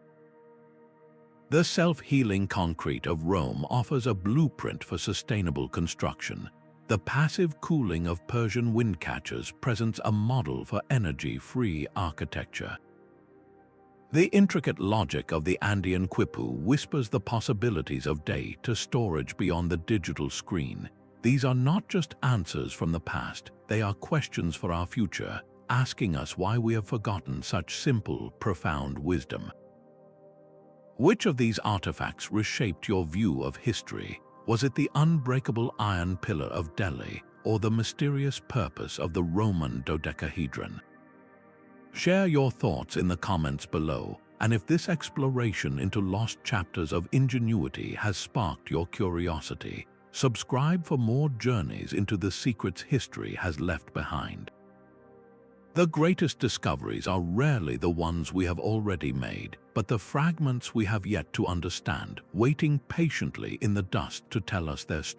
The self-healing concrete of Rome offers a blueprint for sustainable construction. The passive cooling of Persian Windcatchers presents a model for energy-free architecture. The intricate logic of the Andean Quipu whispers the possibilities of data storage beyond the digital screen. These are not just answers from the past, they are questions for our future, asking us why we have forgotten such simple, profound wisdom. Which of these artifacts reshaped your view of history? Was it the unbreakable iron pillar of Delhi or the mysterious purpose of the Roman Dodecahedron? Share your thoughts in the comments below, and if this exploration into lost chapters of ingenuity has sparked your curiosity, subscribe for more journeys into the secrets history has left behind. The greatest discoveries are rarely the ones we have already made, but the fragments we have yet to understand, waiting patiently in the dust to tell us their story.